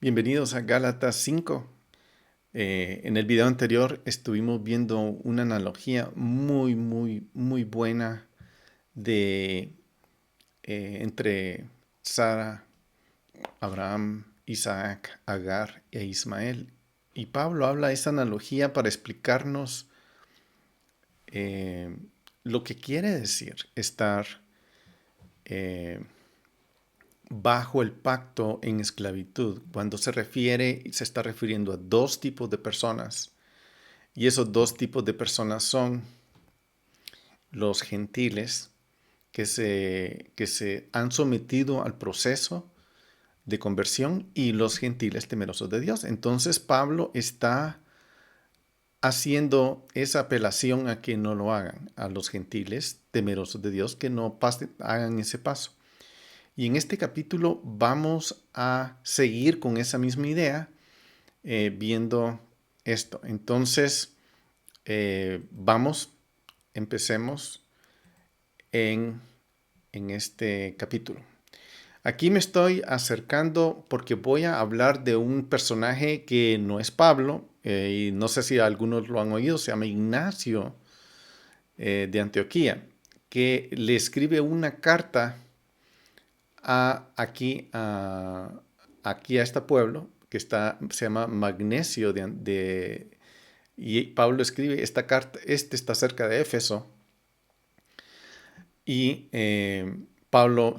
Bienvenidos a Gálatas 5. En el video anterior estuvimos viendo una analogía muy buena de entre Sara, Abraham, Isaac, Agar e Ismael. Y Pablo habla de esa analogía para explicarnos eh, lo que quiere decir estar eh, bajo el pacto en esclavitud. Cuando se está refiriendo a dos tipos de personas. Y esos dos tipos de personas son los gentiles que se han sometido al proceso de conversión y los gentiles temerosos de Dios. Entonces Pablo está haciendo esa apelación a que no lo hagan, a los gentiles temerosos de Dios, que no hagan ese paso. Y en este capítulo vamos a seguir con esa misma idea, viendo esto. Entonces, empecemos en, en este capítulo. Aquí me estoy acercando porque voy a hablar de un personaje que no es Pablo, y no sé si algunos lo han oído, se llama Ignacio de Antioquía, que le escribe una carta aquí a este pueblo se llama Magnesio y Pablo escribe esta carta. Está cerca de Éfeso. Y Pablo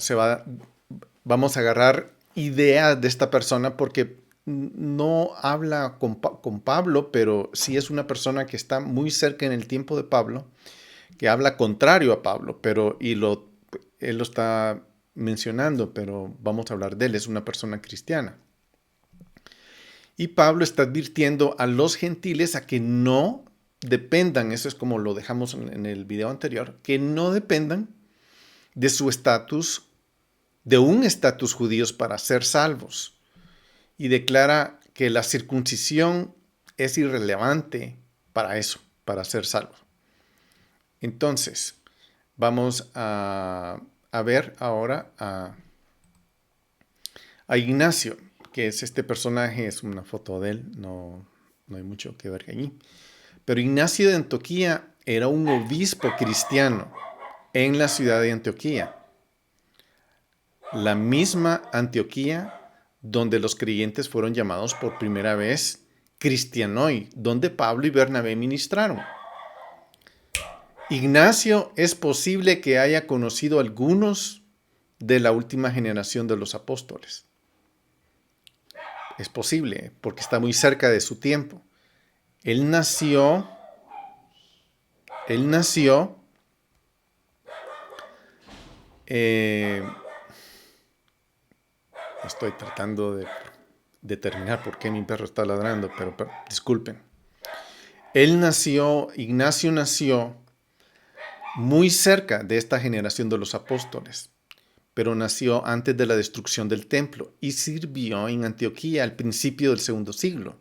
vamos a agarrar ideas de esta persona porque no habla con Pablo, pero sí es una persona que está muy cerca en el tiempo de Pablo, que habla contrario a Pablo, él lo está mencionando, pero vamos a hablar de él, es una persona cristiana. Y Pablo está advirtiendo a los gentiles a que no dependan, eso es como lo dejamos en el video anterior, que no dependan de su estatus, de un estatus judíos para ser salvos. Y declara que la circuncisión es irrelevante para eso, para ser salvos. Entonces, vamos a ver ahora a Ignacio, que es este personaje, es una foto de él, no hay mucho que ver allí. Pero Ignacio de Antioquía era un obispo cristiano en la ciudad de Antioquía. La misma Antioquía donde los creyentes fueron llamados por primera vez cristianoi, donde Pablo y Bernabé ministraron. Ignacio es posible que haya conocido a algunos de la última generación de los apóstoles. Es posible, porque está muy cerca de su tiempo. Él nació eh, estoy tratando de determinar por qué mi perro está ladrando, pero disculpen. Ignacio nació muy cerca de esta generación de los apóstoles, pero nació antes de la destrucción del templo y sirvió en Antioquía al principio del segundo siglo.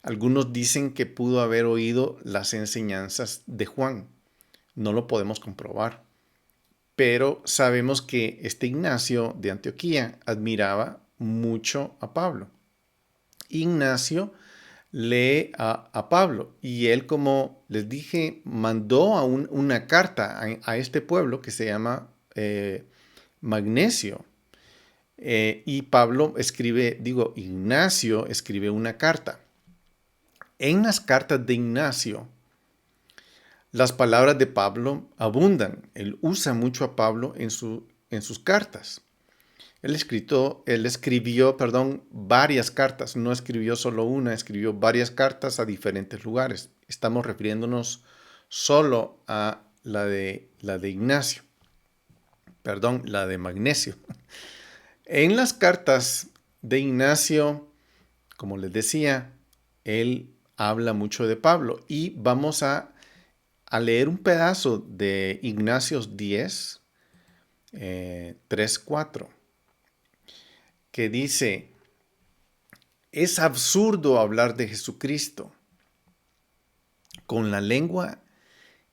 Algunos dicen que pudo haber oído las enseñanzas de Juan. No lo podemos comprobar, pero sabemos que este Ignacio de Antioquía admiraba mucho a Pablo. Ignacio lee a Pablo y él, como les dije, mandó una carta a este pueblo que se llama Magnesio. Y Pablo Ignacio escribe una carta. En las cartas de Ignacio, las palabras de Pablo abundan. Él usa mucho a Pablo en sus cartas. Él escribió, varias cartas. No escribió solo una, escribió varias cartas a diferentes lugares. Estamos refiriéndonos solo a la de Ignacio. La de Magnesio. En las cartas de Ignacio, como les decía, él habla mucho de Pablo. Y vamos a leer un pedazo de Ignacios 10, 3, 4. Que dice: es absurdo hablar de Jesucristo con la lengua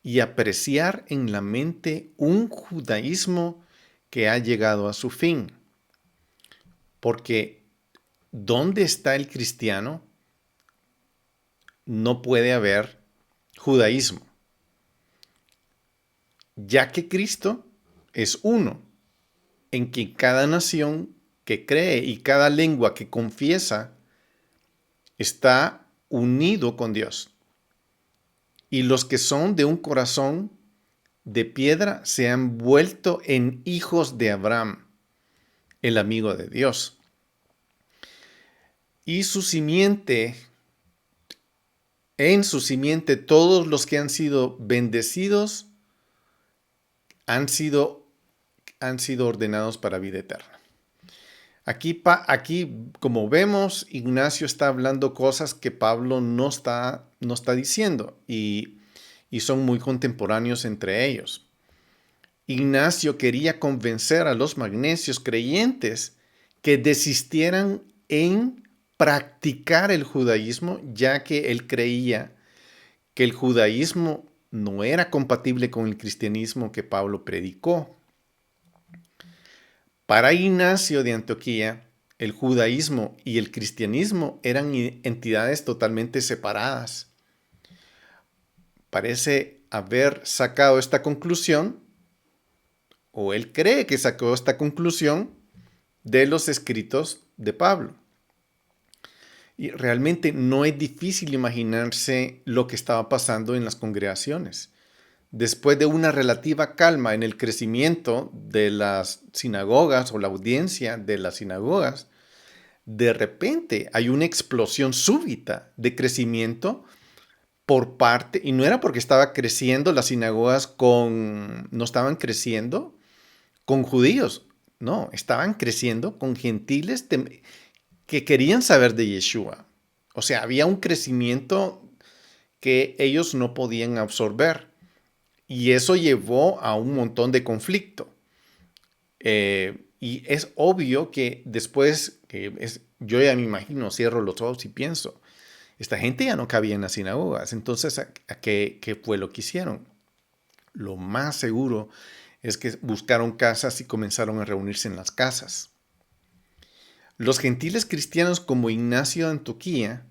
y apreciar en la mente un judaísmo que ha llegado a su fin, porque ¿dónde está el cristiano? No puede haber judaísmo, ya que Cristo es uno, en que cada nación que cree y cada lengua que confiesa está unido con Dios. Y los que son de un corazón de piedra se han vuelto en hijos de Abraham, el amigo de Dios. Y su simiente, en su simiente, todos los que han sido bendecidos han sido ordenados para vida eterna. Aquí, como vemos, Ignacio está hablando cosas que Pablo no está diciendo y son muy contemporáneos entre ellos. Ignacio quería convencer a los magnesios creyentes que desistieran en practicar el judaísmo, ya que él creía que el judaísmo no era compatible con el cristianismo que Pablo predicó. Para Ignacio de Antioquía, el judaísmo y el cristianismo eran entidades totalmente separadas. Parece haber sacado esta conclusión, o él cree que sacó esta conclusión de los escritos de Pablo. Y realmente no es difícil imaginarse lo que estaba pasando en las congregaciones. Después de una relativa calma en el crecimiento de las sinagogas o la audiencia de las sinagogas, de repente hay una explosión súbita de crecimiento por parte, y no era porque estaba creciendo las sinagogas no estaban creciendo con judíos, no, estaban creciendo con gentiles que querían saber de Yeshua. O sea, había un crecimiento que ellos no podían absorber. Y eso llevó a un montón de conflicto. Y es obvio que después, yo ya me imagino, cierro los ojos y pienso, esta gente ya no cabía en las sinagogas. Entonces, ¿qué fue lo que hicieron? Lo más seguro es que buscaron casas y comenzaron a reunirse en las casas. Los gentiles cristianos como Ignacio de Antioquía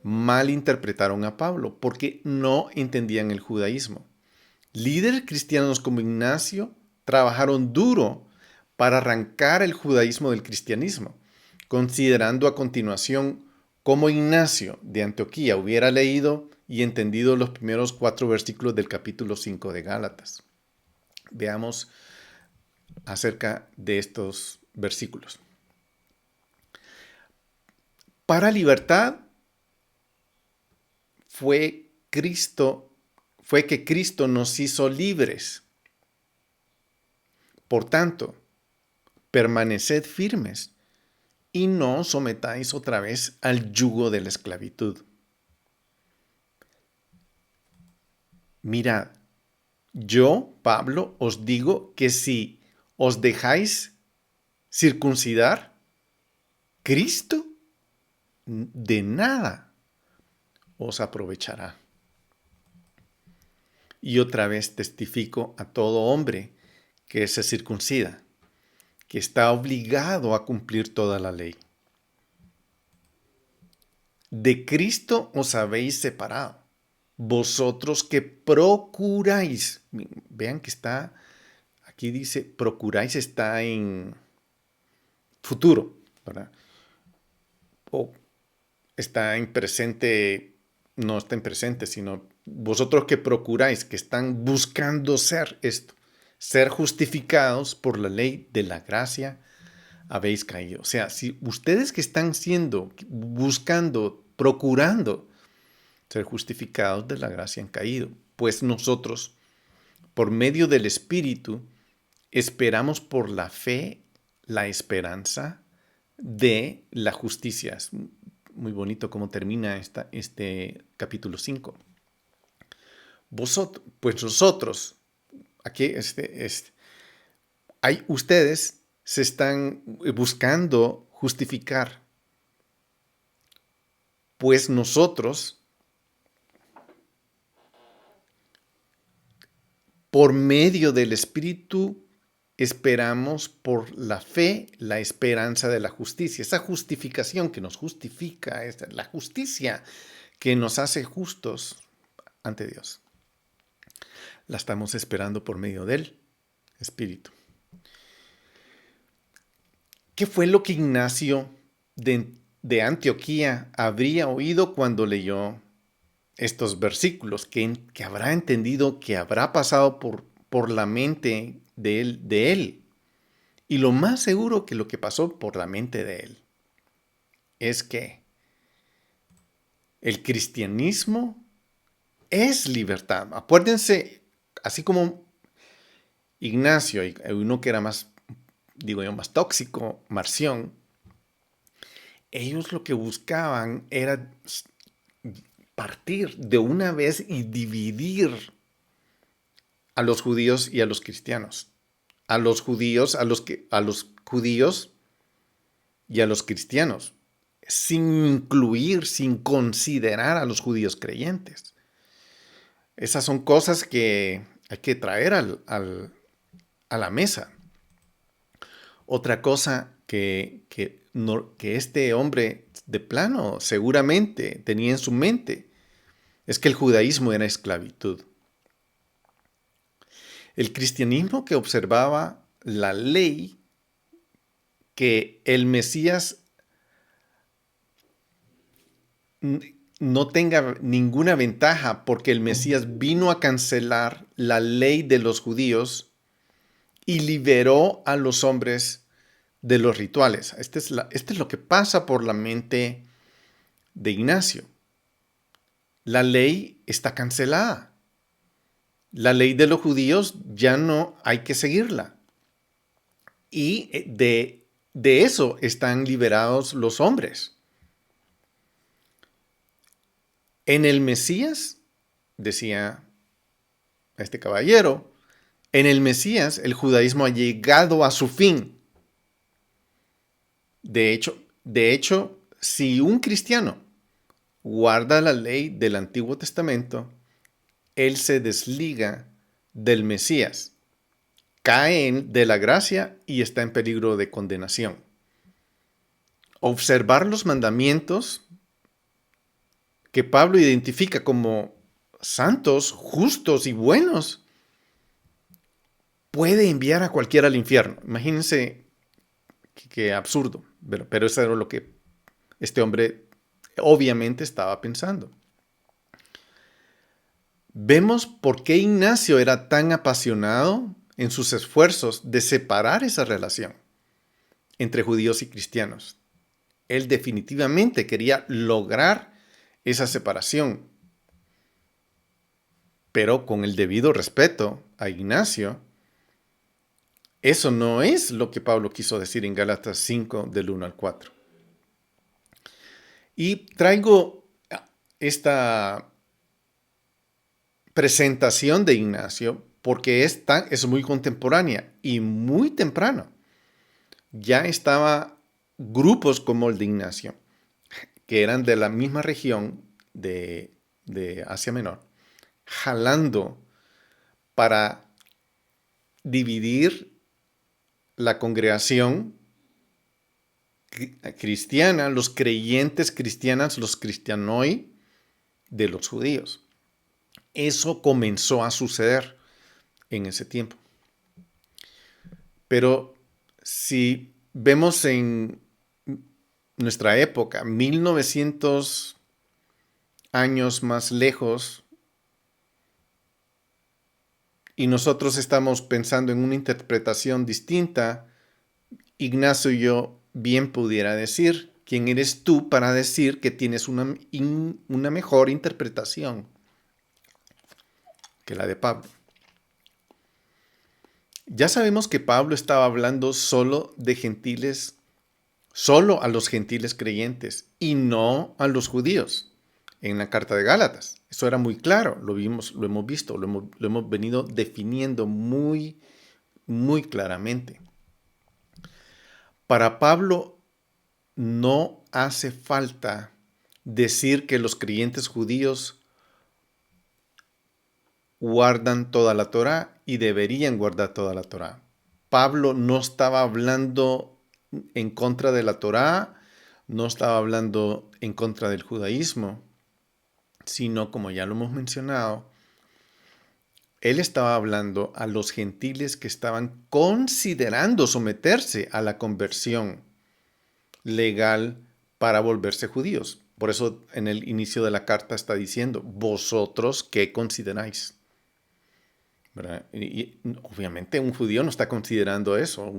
malinterpretaron a Pablo porque no entendían el judaísmo. Líderes cristianos como Ignacio trabajaron duro para arrancar el judaísmo del cristianismo, considerando a continuación cómo Ignacio de Antioquía hubiera leído y entendido los primeros 4 versículos del capítulo 5 de Gálatas. Veamos acerca de estos versículos. Para libertad fue que Cristo nos hizo libres. Por tanto, permaneced firmes y no os sometáis otra vez al yugo de la esclavitud. Mirad, yo, Pablo, os digo que si os dejáis circuncidar, Cristo de nada os aprovechará. Y otra vez testifico a todo hombre que se circuncida, que está obligado a cumplir toda la ley. De Cristo os habéis separado, vosotros que procuráis. Vean que está, aquí dice, procuráis está en futuro, ¿verdad? O está en presente, no está en presente, sino vosotros que procuráis, que están buscando ser esto, ser justificados por la ley de la gracia, habéis caído. O sea, si ustedes que están buscando, procurando ser justificados de la gracia han caído, pues nosotros, por medio del Espíritu, esperamos por la fe, la esperanza de la justicia. Es muy bonito cómo termina este capítulo 5. Pues nosotros, aquí ustedes se están buscando justificar, pues nosotros, por medio del Espíritu, esperamos por la fe la esperanza de la justicia. Esa justificación que nos justifica, es la justicia que nos hace justos ante Dios. La estamos esperando por medio del Espíritu. ¿Qué fue lo que Ignacio de Antioquía habría oído cuando leyó estos versículos? Que habrá entendido, que habrá pasado por la mente de él. Y lo más seguro que lo que pasó por la mente de él es que el cristianismo es libertad. Acuérdense, así como Ignacio y uno que era más, digo yo, más tóxico, Marción, ellos lo que buscaban era partir de una vez y dividir a los judíos y a los cristianos. A los judíos y a los cristianos, sin incluir, sin considerar a los judíos creyentes. Esas son cosas que hay que traer a la mesa. Otra cosa que este hombre de plano seguramente tenía en su mente es que el judaísmo era esclavitud. El cristianismo que observaba la ley, que el Mesías no tenga ninguna ventaja porque el Mesías vino a cancelar la ley de los judíos y liberó a los hombres de los rituales. Este es lo que pasa por la mente de Ignacio. La ley está cancelada. La ley de los judíos ya no hay que seguirla. Y de eso están liberados los hombres. En el Mesías, decía este caballero, en el Mesías el judaísmo ha llegado a su fin. De hecho, si un cristiano guarda la ley del Antiguo Testamento, él se desliga del Mesías, cae de la gracia y está en peligro de condenación. Observar los mandamientos que Pablo identifica como santos, justos y buenos puede enviar a cualquiera al infierno. Imagínense qué absurdo, pero eso era lo que este hombre obviamente estaba pensando. Vemos por qué Ignacio era tan apasionado en sus esfuerzos de separar esa relación entre judíos y cristianos. Él definitivamente quería lograr esa separación, pero con el debido respeto a Ignacio, eso no es lo que Pablo quiso decir en Gálatas 5 del 1 al 4. Y traigo esta presentación de Ignacio porque es muy contemporánea y muy temprano. Ya estaba grupos como el de Ignacio, que eran de la misma región de Asia Menor, jalando para dividir la congregación cristiana, los creyentes cristianos, los cristianoi de los judíos. Eso comenzó a suceder en ese tiempo. Pero si vemos en nuestra época, 1900 años más lejos, y nosotros estamos pensando en una interpretación distinta, Ignacio y yo bien pudiera decir, ¿quién eres tú para decir que tienes una mejor interpretación que la de Pablo? Ya sabemos que Pablo estaba hablando solo de gentiles, solo a los gentiles creyentes y no a los judíos en la carta de Gálatas. Eso era muy claro, lo hemos visto, lo hemos venido definiendo muy, muy claramente. Para Pablo no hace falta decir que los creyentes judíos guardan toda la Torá y deberían guardar toda la Torá. Pablo no estaba hablando en contra de la Torá, no estaba hablando en contra del judaísmo, sino, como ya lo hemos mencionado, él estaba hablando a los gentiles que estaban considerando someterse a la conversión legal para volverse judíos. Por eso en el inicio de la carta está diciendo, ¿vosotros qué consideráis? ¿Verdad? Y obviamente un judío no está considerando eso,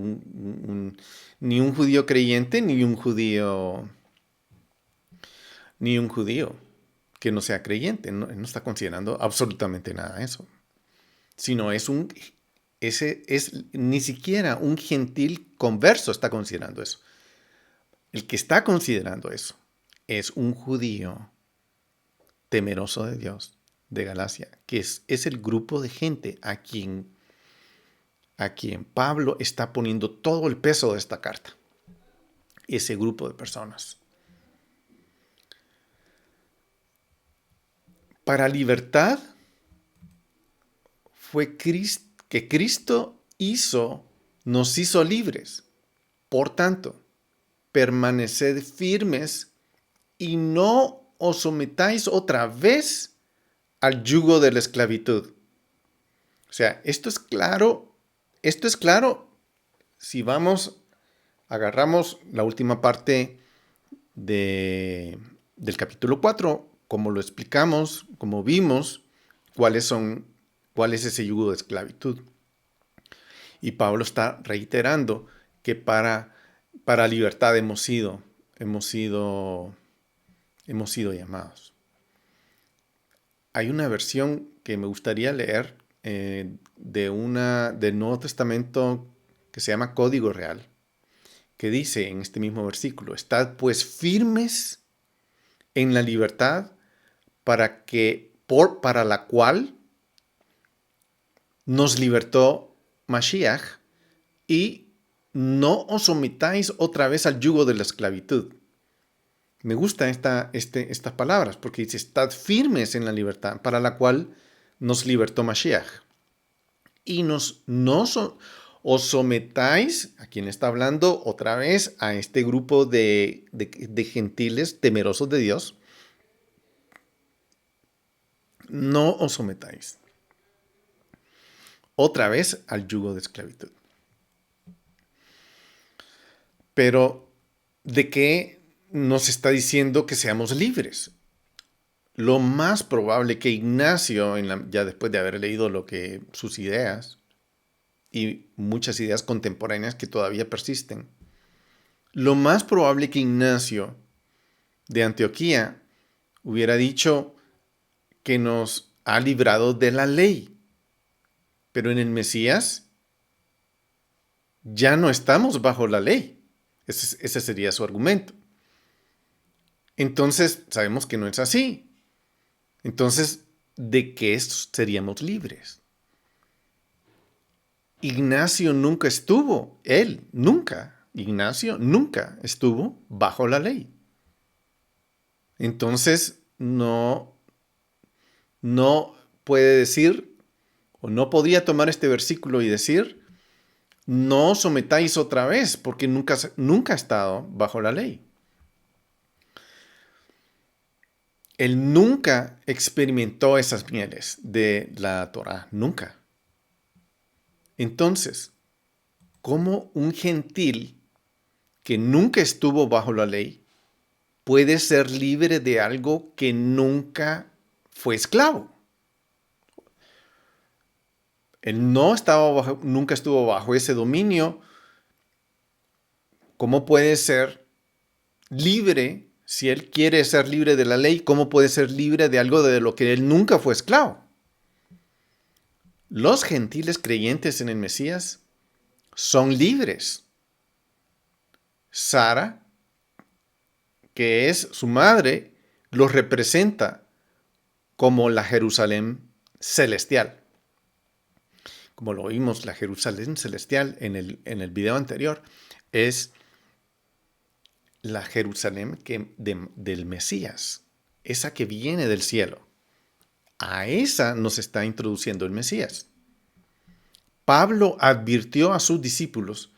ni un judío creyente, ni un judío que no sea creyente, no está considerando absolutamente nada de eso, sino ese es ni siquiera un gentil converso está considerando eso. El que está considerando eso es un judío temeroso de Dios, de Galacia, que es el grupo de gente a quien Pablo está poniendo todo el peso de esta carta. Ese grupo de personas. Para libertad fue que Cristo nos hizo libres. Por tanto, permaneced firmes y no os sometáis otra vez al yugo de la esclavitud. O sea, esto es claro si agarramos la última parte del capítulo 4, como lo explicamos, como vimos, cuál es ese yugo de esclavitud. Y Pablo está reiterando que para libertad hemos sido llamados. Hay una versión que me gustaría leer del Nuevo Testamento que se llama Código Real, que dice en este mismo versículo, estad pues firmes en la libertad para la cual nos libertó Mashiach, y no os sometáis otra vez al yugo de la esclavitud. Me gustan estas palabras porque dice, estad firmes en la libertad para la cual nos libertó Mashiach. Y no os sometáis, a quien está hablando otra vez, a este grupo de gentiles temerosos de Dios. No os sometáis otra vez al yugo de esclavitud. Pero, ¿de qué nos está diciendo que seamos libres? Lo más probable que Ignacio, ya después de haber leído sus ideas, y muchas ideas contemporáneas que todavía persisten, lo más probable que Ignacio de Antioquía hubiera dicho que nos ha librado de la ley. Pero en el Mesías ya no estamos bajo la ley. Ese sería su argumento. Entonces, sabemos que no es así. Entonces, ¿de qué seríamos libres? Ignacio nunca estuvo bajo la ley. Entonces, no puede decir, o no podía tomar este versículo y decir, no os sometáis otra vez, porque nunca ha estado bajo la ley. Él nunca experimentó esas mieles de la Torá, nunca. Entonces, ¿cómo un gentil que nunca estuvo bajo la ley puede ser libre de algo que nunca fue esclavo? Él nunca estuvo bajo ese dominio. ¿Cómo puede ser libre? Si él quiere ser libre de la ley, ¿cómo puede ser libre de algo de lo que él nunca fue esclavo? Los gentiles creyentes en el Mesías son libres. Sara, que es su madre, los representa como la Jerusalén celestial. Como lo vimos, la Jerusalén celestial en el video anterior es la Jerusalén del Mesías, esa que viene del cielo. A esa nos está introduciendo el Mesías. Pablo advirtió a sus discípulos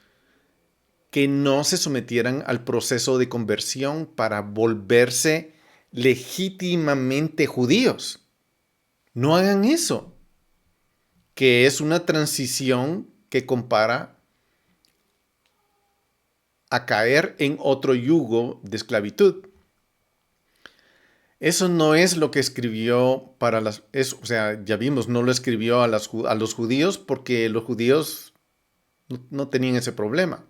que no se sometieran al proceso de conversión para volverse legítimamente judíos. No hagan eso, que es una transición que compara a caer en otro yugo de esclavitud. Eso no es lo que escribió para las... o sea, ya vimos, no lo escribió a los judíos porque los judíos no tenían ese problema.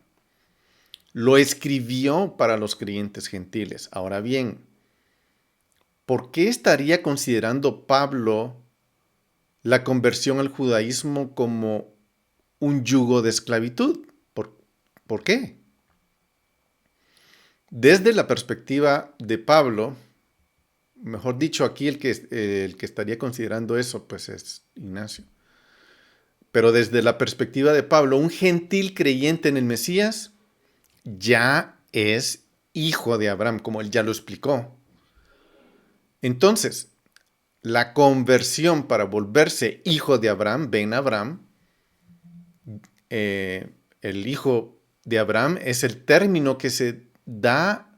Lo escribió para los creyentes gentiles. Ahora bien, ¿por qué estaría considerando Pablo la conversión al judaísmo como un yugo de esclavitud? ¿Por qué? Desde la perspectiva de Pablo, mejor dicho, aquí el que estaría considerando eso, pues es Ignacio. Pero desde la perspectiva de Pablo, un gentil creyente en el Mesías ya es hijo de Abraham, como él ya lo explicó. Entonces, la conversión para volverse hijo de Abraham, Ben Abraham, el hijo de Abraham es el término que se da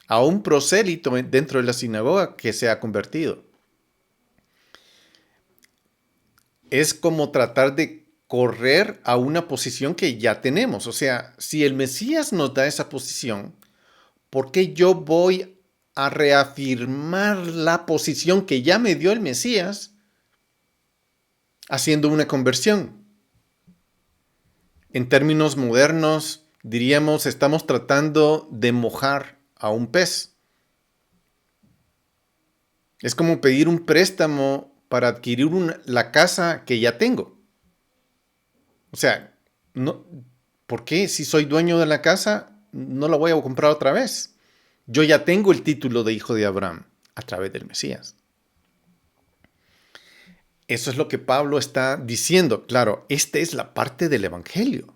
a un prosélito dentro de la sinagoga que se ha convertido. Es como tratar de correr a una posición que ya tenemos. O sea, si el Mesías nos da esa posición, ¿por qué yo voy a reafirmar la posición que ya me dio el Mesías haciendo una conversión? En términos modernos, diríamos, estamos tratando de mojar a un pez. Es como pedir un préstamo para adquirir la casa que ya tengo. O sea, no, ¿por qué? Si soy dueño de la casa, no la voy a comprar otra vez. Yo ya tengo el título de hijo de Abraham a través del Mesías. Eso es lo que Pablo está diciendo. Claro, esta es la parte del Evangelio.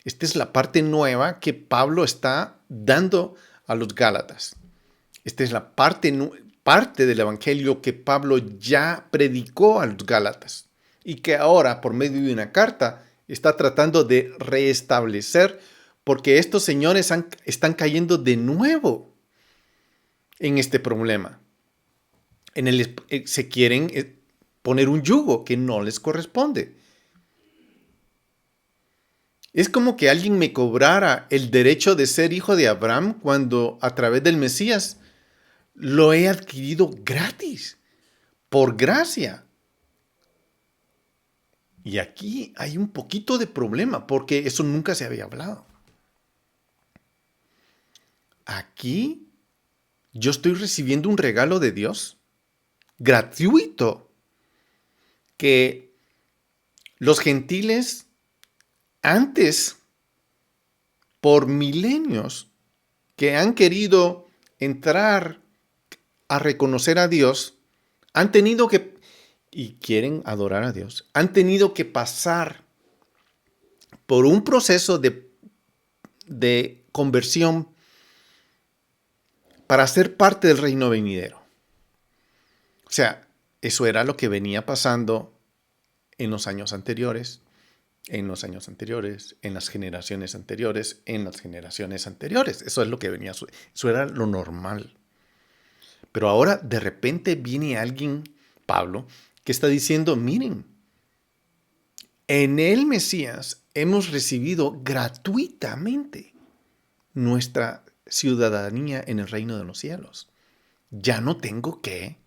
Esta es la parte nueva que Pablo está dando a los Gálatas. Esta es la parte del Evangelio que Pablo ya predicó a los Gálatas y que ahora, por medio de una carta, está tratando de restablecer porque estos señores están cayendo de nuevo en este problema. Se quieren poner un yugo que no les corresponde. Es como que alguien me cobrara el derecho de ser hijo de Abraham cuando a través del Mesías lo he adquirido gratis, por gracia. Y aquí hay un poquito de problema porque eso nunca se había hablado. Aquí yo estoy recibiendo un regalo de Dios gratuito que los gentiles antes, por milenios, que han querido entrar a reconocer a Dios, han tenido que, y quieren adorar a Dios, han tenido que pasar por un proceso de conversión para ser parte del reino venidero. O sea, eso era lo que venía pasando en los años anteriores, en las generaciones anteriores, Eso es lo que venía, eso era lo normal. Pero ahora de repente viene alguien, Pablo, que está diciendo, miren, en el Mesías hemos recibido gratuitamente nuestra ciudadanía en el reino de los cielos. Ya no tengo que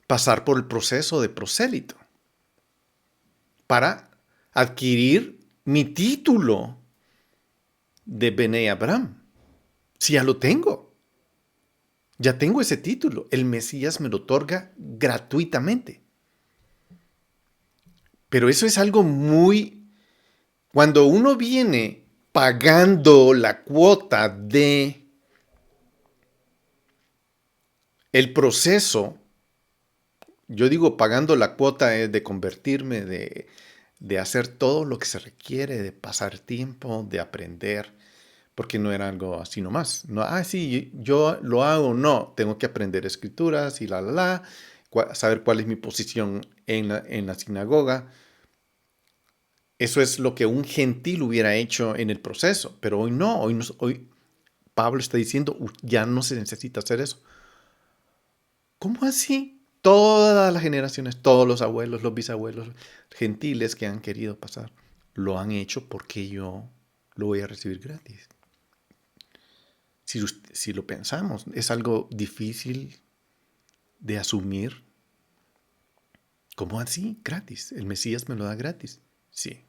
pasar por el proceso de prosélito para adquirir mi título de Bene Abraham. Si ya lo tengo. Ya tengo ese título. El Mesías me lo otorga gratuitamente. Pero eso es algo muy... Cuando uno viene pagando la cuota de el proceso, yo digo pagando la cuota de convertirme, de hacer todo lo que se requiere, de pasar tiempo, de aprender, porque no era algo así nomás. No, sí, yo lo hago, no, tengo que aprender escrituras y saber cuál es mi posición en la sinagoga. Eso es lo que un gentil hubiera hecho en el proceso, pero hoy no, hoy Pablo está diciendo, ya no se necesita hacer eso. ¿Cómo así? Todas las generaciones, todos los abuelos, los bisabuelos, gentiles que han querido pasar, lo han hecho porque yo lo voy a recibir gratis. Si lo pensamos, es algo difícil de asumir. ¿Cómo así? Gratis. El Mesías me lo da gratis. Sí.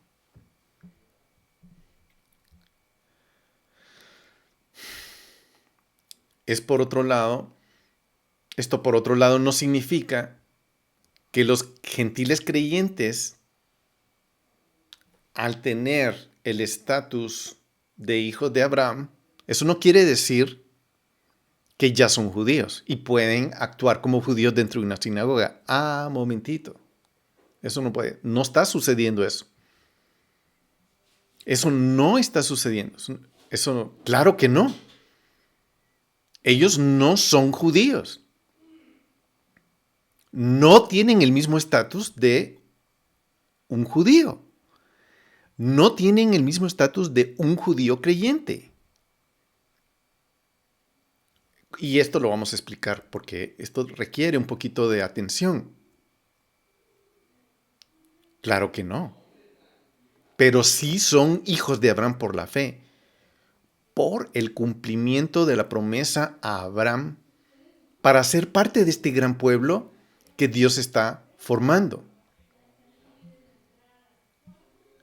Es por otro lado, esto por otro lado no significa que los gentiles creyentes, al tener el estatus de hijos de Abraham, eso no quiere decir que ya son judíos y pueden actuar como judíos dentro de una sinagoga. Ah, momentito. Eso no puede. No está sucediendo eso. Eso no está sucediendo. Eso, claro que no. Ellos no son judíos. No tienen el mismo estatus de un judío. No tienen el mismo estatus de un judío creyente. Y esto lo vamos a explicar porque esto requiere un poquito de atención. Claro que no. Pero sí son hijos de Abraham por la fe, por el cumplimiento de la promesa a Abraham para ser parte de este gran pueblo que Dios está formando.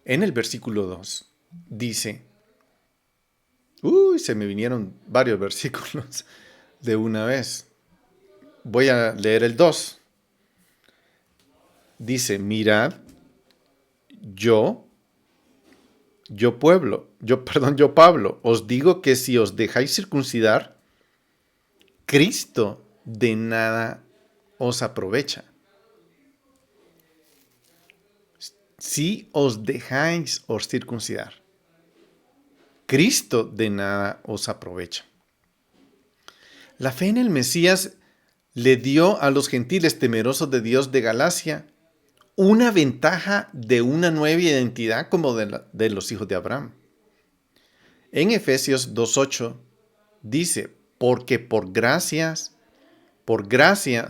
En el versículo 2 dice, se me vinieron varios versículos de una vez. Voy a leer el 2. Dice, mirad, yo yo Pablo, os digo que si os dejáis circuncidar, Cristo de nada os aprovecha. Si os dejáis os circuncidar, Cristo de nada os aprovecha. La fe en el Mesías le dio a los gentiles temerosos de Dios de Galacia una ventaja de una nueva identidad como de los hijos de Abraham. En Efesios 2.8 dice, porque por gracia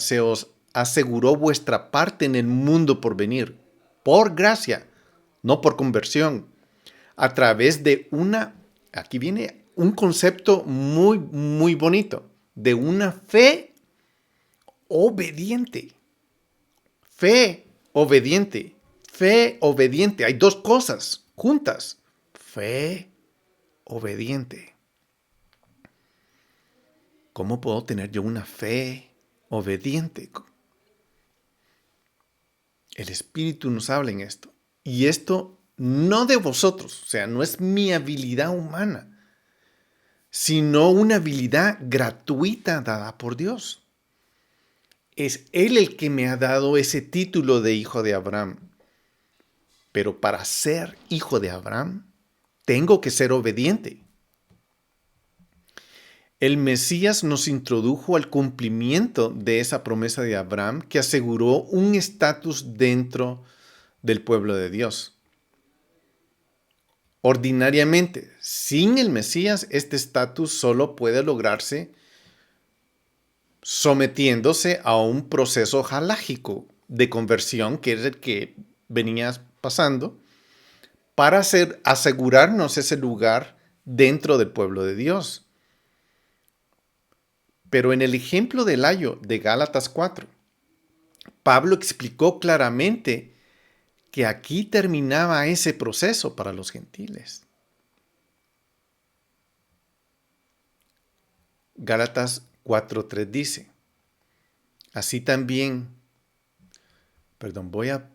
se os aseguró vuestra parte en el mundo por venir. Por gracia, no por conversión. A través de aquí viene un concepto muy, muy bonito, de una fe obediente. Fe obediente. Fe obediente. Hay dos cosas juntas. Fe obediente. ¿Cómo puedo tener yo una fe obediente? El Espíritu nos habla en esto. Y esto no de vosotros, o sea, no es mi habilidad humana, sino una habilidad gratuita dada por Dios. Es Él el que me ha dado ese título de hijo de Abraham. Pero para ser hijo de Abraham, tengo que ser obediente. El Mesías nos introdujo al cumplimiento de esa promesa de Abraham que aseguró un estatus dentro del pueblo de Dios. Ordinariamente, sin el Mesías, este estatus solo puede lograrse sometiéndose a un proceso halágico de conversión, que es el que venías pasando, para asegurarnos ese lugar dentro del pueblo de Dios. Pero en el ejemplo del ayo de Gálatas 4, Pablo explicó claramente que aquí terminaba ese proceso para los gentiles. Gálatas 4:3 dice, así también, voy a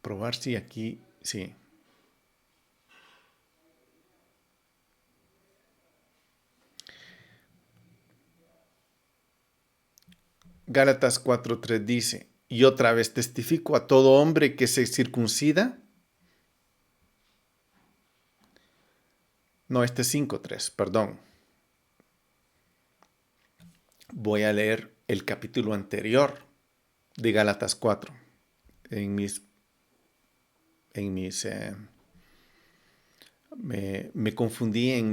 probar si aquí, sí. Gálatas 4:3 dice, y otra vez testifico a todo hombre que se circuncida. No, este es 5:3, perdón. Voy a leer el capítulo anterior de Gálatas 4 en mis Me confundí en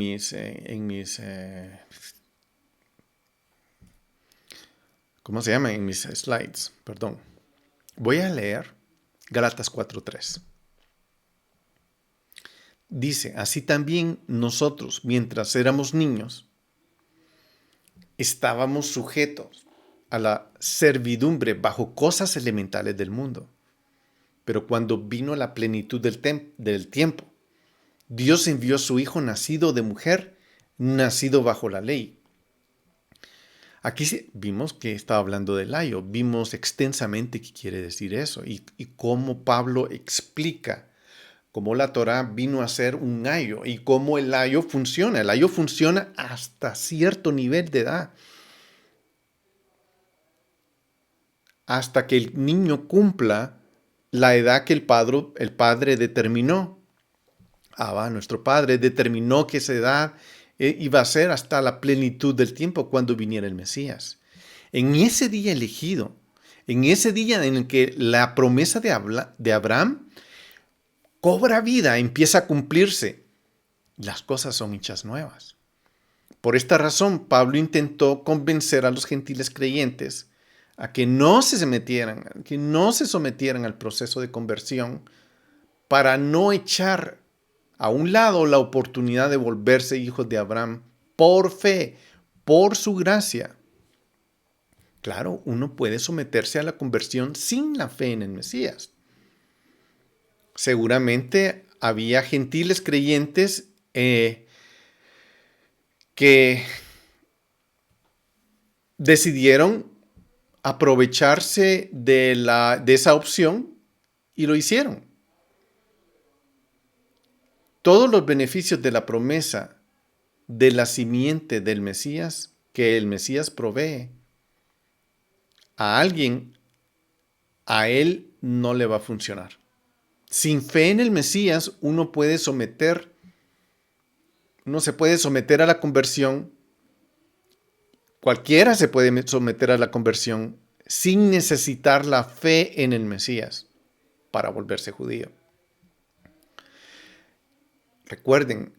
¿cómo se llama? En mis slides, perdón. Voy a leer Gálatas 4:3. Dice, así también nosotros, mientras éramos niños, estábamos sujetos a la servidumbre bajo cosas elementales del mundo. Pero cuando vino la plenitud del tiempo, Dios envió a su Hijo nacido de mujer, nacido bajo la ley. Aquí vimos que estaba hablando del ayo, vimos extensamente qué quiere decir eso y cómo Pablo explica cómo la Torá vino a ser un ayo y cómo el ayo funciona. El ayo funciona hasta cierto nivel de edad, hasta que el niño cumpla la edad que el padre determinó. Nuestro Padre determinó que esa edad iba a ser hasta la plenitud del tiempo cuando viniera el Mesías. En ese día elegido, en ese día en el que la promesa de Abraham cobra vida, empieza a cumplirse, las cosas son hechas nuevas. Por esta razón, Pablo intentó convencer a los gentiles creyentes a que no se sometieran al proceso de conversión para no echar a un lado la oportunidad de volverse hijos de Abraham por fe, por su gracia. Claro, uno puede someterse a la conversión sin la fe en el Mesías. Seguramente había gentiles creyentes que decidieron aprovecharse de esa opción y lo hicieron. Todos los beneficios de la promesa de la simiente del Mesías que el Mesías provee a alguien, a él no le va a funcionar. Sin fe en el Mesías, uno se puede someter a la conversión, cualquiera se puede someter a la conversión sin necesitar la fe en el Mesías para volverse judío. Recuerden,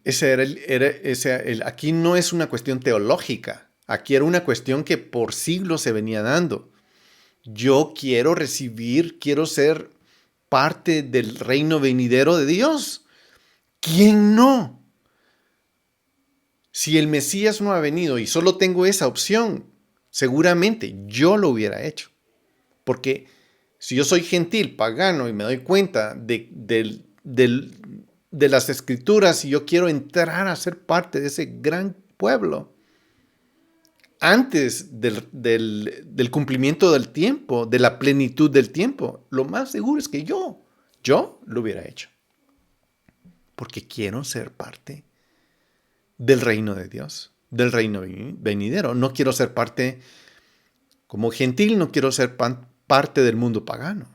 aquí no es una cuestión teológica, aquí era una cuestión que por siglos se venía dando. Yo quiero ser parte del reino venidero de Dios. ¿Quién no? Si el Mesías no ha venido y solo tengo esa opción, seguramente yo lo hubiera hecho. Porque si yo soy gentil, pagano y me doy cuenta de las escrituras y yo quiero entrar a ser parte de ese gran pueblo, antes del cumplimiento del tiempo, de la plenitud del tiempo, lo más seguro es que yo lo hubiera hecho. Porque quiero ser parte del reino de Dios, del reino venidero. No quiero ser parte, como gentil, no quiero ser parte del mundo pagano.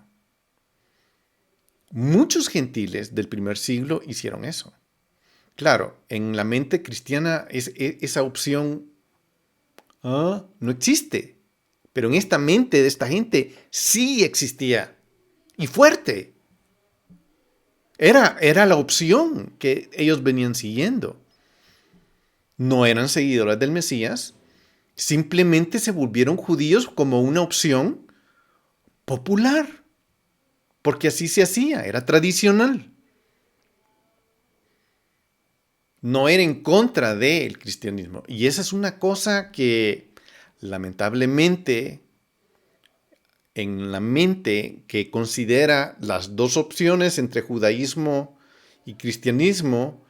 Muchos gentiles del primer siglo hicieron eso. Claro, en la mente cristiana esa opción no existe. Pero en esta mente de esta gente sí existía. Y fuerte. Era la opción que ellos venían siguiendo. No eran seguidores del Mesías. Simplemente se volvieron judíos como una opción popular. Porque así se hacía. Era tradicional. No era en contra del cristianismo. Y esa es una cosa que lamentablemente en la mente que considera las dos opciones entre judaísmo y cristianismo,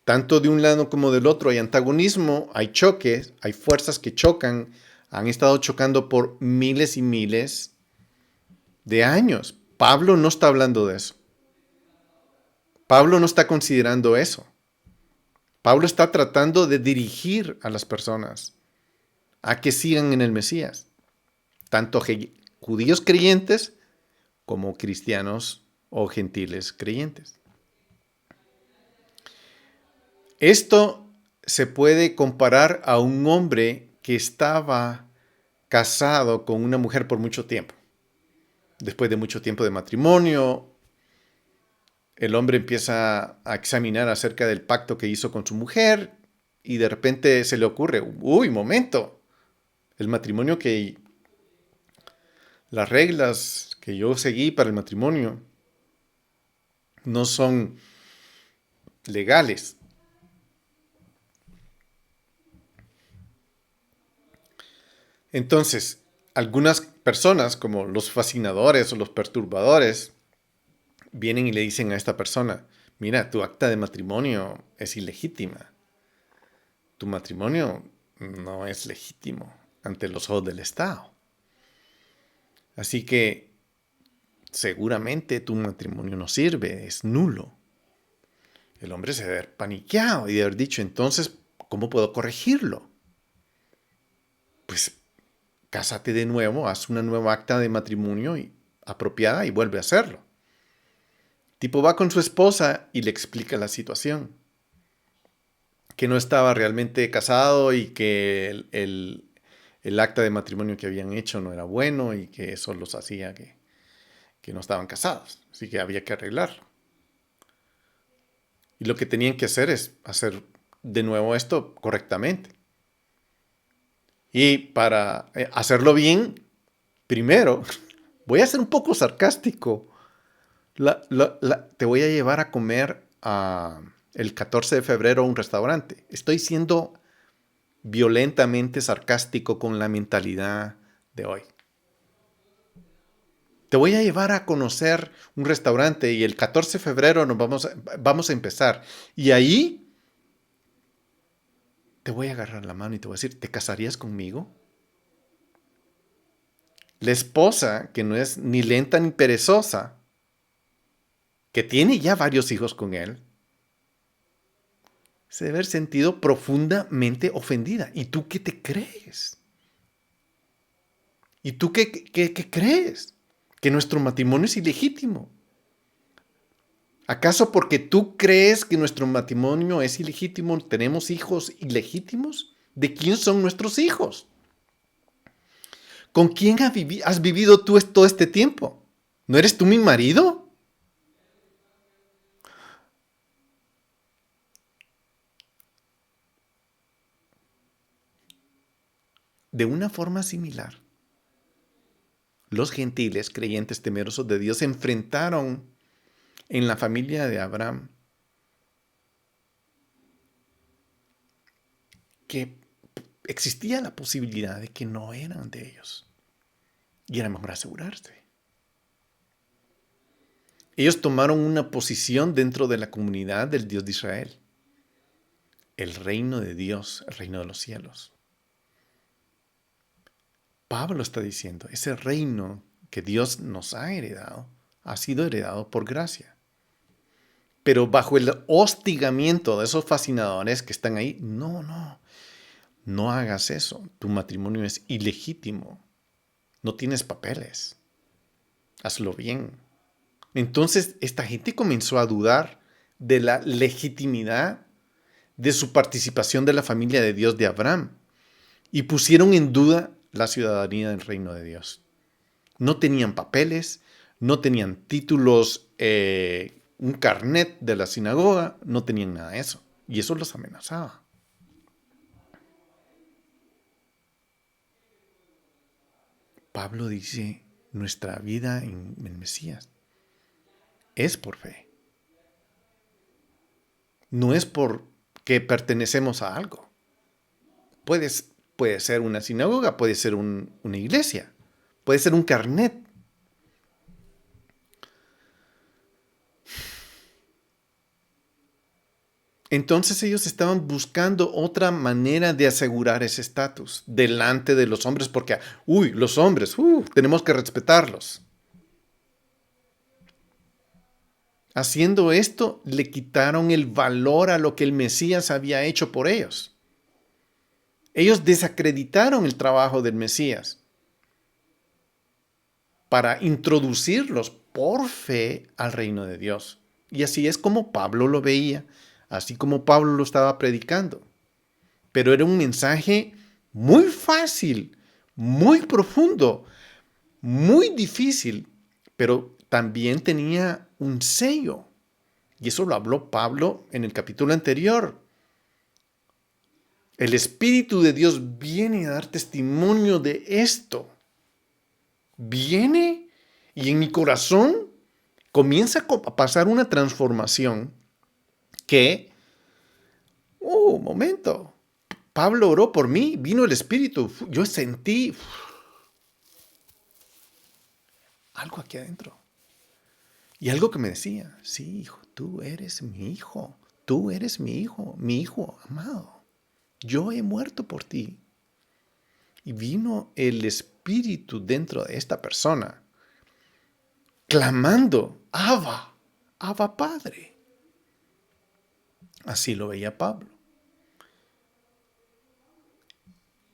tanto de un lado como del otro hay antagonismo, hay choques, hay fuerzas que chocan, han estado chocando por miles y miles de años. Pablo no está hablando de eso. Pablo no está considerando eso. Pablo está tratando de dirigir a las personas a que sigan en el Mesías, tanto judíos creyentes como cristianos o gentiles creyentes. Esto se puede comparar a un hombre que estaba casado con una mujer por mucho tiempo. Después de mucho tiempo de matrimonio, El hombre empieza a examinar acerca del pacto que hizo con su mujer y de repente se le ocurre, uy, momento, el matrimonio que, las reglas que yo seguí para el matrimonio no son legales. Entonces, algunas personas, como los fascinadores o los perturbadores, vienen y le dicen a esta persona, mira, tu acta de matrimonio es ilegítima. Tu matrimonio no es legítimo ante los ojos del Estado. Así que seguramente tu matrimonio no sirve, es nulo. El hombre se debe haber paniqueado y de haber dicho, entonces, ¿cómo puedo corregirlo? Pues cásate de nuevo, haz una nueva acta de matrimonio apropiada y vuelve a hacerlo. El tipo va con su esposa y le explica la situación. Que no estaba realmente casado y que el acta de matrimonio que habían hecho no era bueno y que eso los hacía que no estaban casados. Así que había que arreglarlo. Y lo que tenían que hacer es hacer de nuevo esto correctamente. Y para hacerlo bien, primero, voy a ser un poco sarcástico. Te voy a llevar a comer el 14 de febrero a un restaurante. Estoy siendo violentamente sarcástico con la mentalidad de hoy. Te voy a llevar a conocer un restaurante y el 14 de febrero vamos a empezar. Y ahí te voy a agarrar la mano y te voy a decir, ¿te casarías conmigo? La esposa, que no es ni lenta ni perezosa, que tiene ya varios hijos con él, se debe haber sentido profundamente ofendida. ¿Y tú qué te crees? ¿Y tú qué crees? Que nuestro matrimonio es ilegítimo. ¿Acaso porque tú crees que nuestro matrimonio es ilegítimo, tenemos hijos ilegítimos? ¿De quién son nuestros hijos? ¿Con quién has vivido tú todo este tiempo? ¿No eres tú mi marido? De una forma similar, los gentiles creyentes temerosos de Dios se enfrentaron en la familia de Abraham que existía la posibilidad de que no eran de ellos. Y era mejor asegurarse. Ellos tomaron una posición dentro de la comunidad del Dios de Israel. El reino de Dios, el reino de los cielos. Pablo está diciendo, ese reino que Dios nos ha heredado, ha sido heredado por gracia. Pero bajo el hostigamiento de esos fascinadores que están ahí, no hagas eso. Tu matrimonio es ilegítimo. No tienes papeles. Hazlo bien. Entonces esta gente comenzó a dudar de la legitimidad de su participación de la familia de Dios de Abraham y pusieron en duda la ciudadanía del reino de Dios. No tenían papeles, no tenían títulos, un carnet de la sinagoga, no tenían nada de eso. Y eso los amenazaba. Pablo dice, nuestra vida en el Mesías es por fe. No es porque pertenecemos a algo. Puede ser una sinagoga, puede ser una iglesia, puede ser un carnet. Entonces ellos estaban buscando otra manera de asegurar ese estatus delante de los hombres, porque, los hombres, tenemos que respetarlos. Haciendo esto, le quitaron el valor a lo que el Mesías había hecho por ellos. Ellos desacreditaron el trabajo del Mesías para introducirlos por fe al reino de Dios. Y así es como Pablo lo veía, así como Pablo lo estaba predicando. Pero era un mensaje muy fácil, muy profundo, muy difícil, pero también tenía un sello. Y eso lo habló Pablo en el capítulo anterior. El Espíritu de Dios viene a dar testimonio de esto. Viene y en mi corazón comienza a pasar una transformación que, un momento, Pablo oró por mí, vino el Espíritu, yo sentí algo aquí adentro. Y algo que me decía, sí, hijo, tú eres mi hijo amado. Yo he muerto por ti. Y vino el Espíritu dentro de esta persona, clamando, Abba, Abba Padre. Así lo veía Pablo.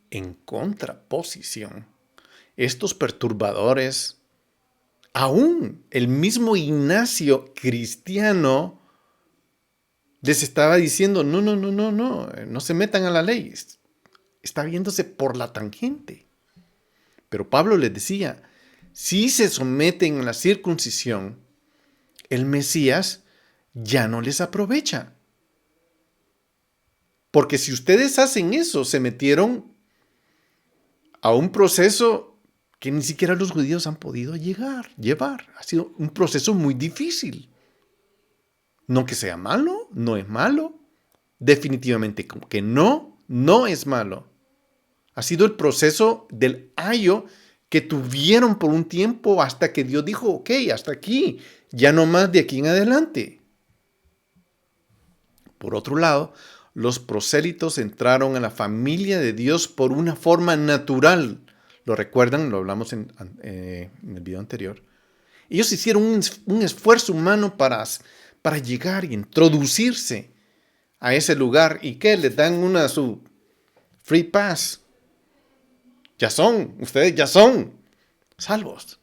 En contraposición, estos perturbadores, aún el mismo Ignacio cristiano, les estaba diciendo, no se metan a la ley. Está viéndose por la tangente. Pero Pablo les decía, si se someten a la circuncisión, el Mesías ya no les aprovecha. Porque si ustedes hacen eso, se metieron a un proceso que ni siquiera los judíos han podido llevar. Ha sido un proceso muy difícil. No que sea malo, no es malo. Definitivamente que no es malo. Ha sido el proceso del ayo que tuvieron por un tiempo hasta que Dios dijo, ok, hasta aquí, ya no más de aquí en adelante. Por otro lado, los prosélitos entraron a la familia de Dios por una forma natural. ¿Lo recuerdan? Lo hablamos en el video anterior. Ellos hicieron un esfuerzo humano para llegar y introducirse a ese lugar. ¿Y qué? Les dan su free pass. Ustedes ya son salvos.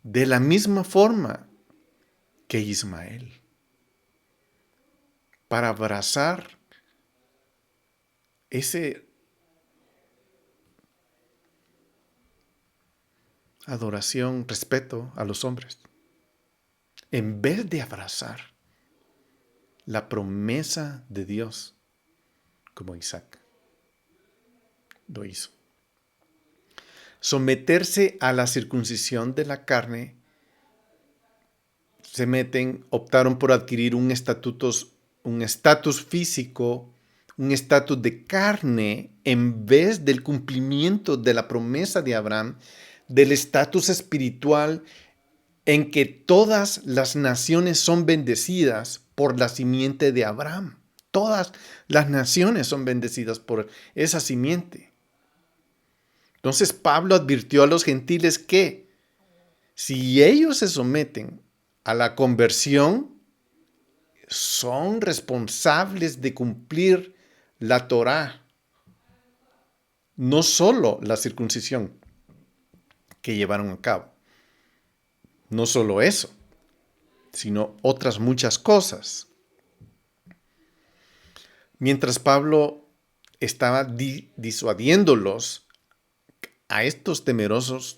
De la misma forma que Ismael. Para abrazar ese adoración, respeto a los hombres. En vez de abrazar la promesa de Dios, como Isaac lo hizo. Someterse a la circuncisión de la carne, optaron por adquirir un estatus físico, un estatus de carne, en vez del cumplimiento de la promesa de Abraham, del estatus espiritual en que todas las naciones son bendecidas por la simiente de Abraham. Todas las naciones son bendecidas por esa simiente. Entonces Pablo advirtió a los gentiles que si ellos se someten a la conversión, son responsables de cumplir la Torá, no solo la circuncisión que llevaron a cabo. No solo eso, sino otras muchas cosas. Mientras Pablo estaba disuadiéndolos a estos temerosos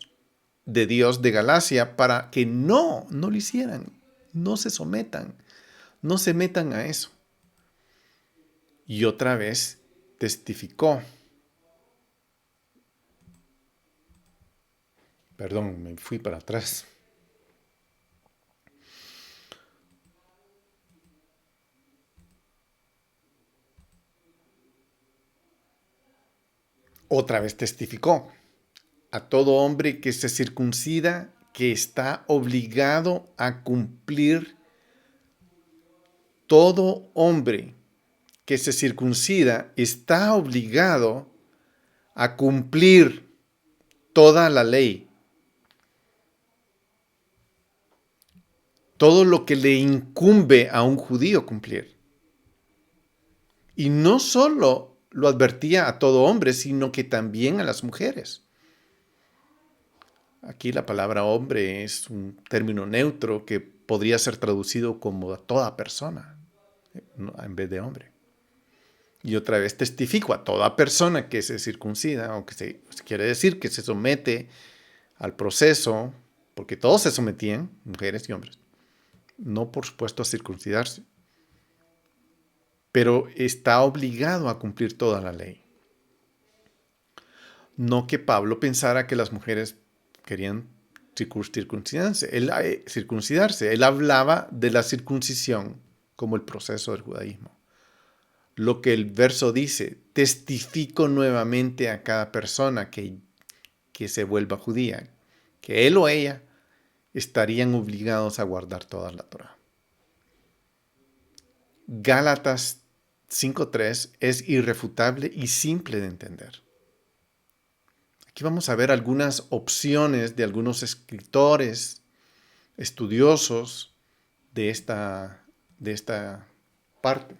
de Dios de Galacia para que no lo hicieran, no se sometan, no se metan a eso. Y otra vez testificó. Perdón, me fui para atrás. Otra vez testificó. A todo hombre que se circuncida, que está obligado a cumplir. Todo hombre que se circuncida está obligado a cumplir toda la ley. Todo lo que le incumbe a un judío cumplir. Y no solo lo advertía a todo hombre, sino que también a las mujeres. Aquí la palabra hombre es un término neutro que podría ser traducido como a toda persona, en vez de hombre. Y otra vez testifico a toda persona que se circuncida, o que se quiere decir que se somete al proceso, porque todos se sometían, mujeres y hombres, no por supuesto a circuncidarse, pero está obligado a cumplir toda la ley. No que Pablo pensara que las mujeres querían circuncidarse. Él hablaba de la circuncisión como el proceso del judaísmo. Lo que el verso dice, testifico nuevamente a cada persona que se vuelva judía, que él o ella estarían obligados a guardar toda la Torá. Gálatas 5:3 es irrefutable y simple de entender. Aquí vamos a ver algunas opciones de algunos escritores, estudiosos de esta parte.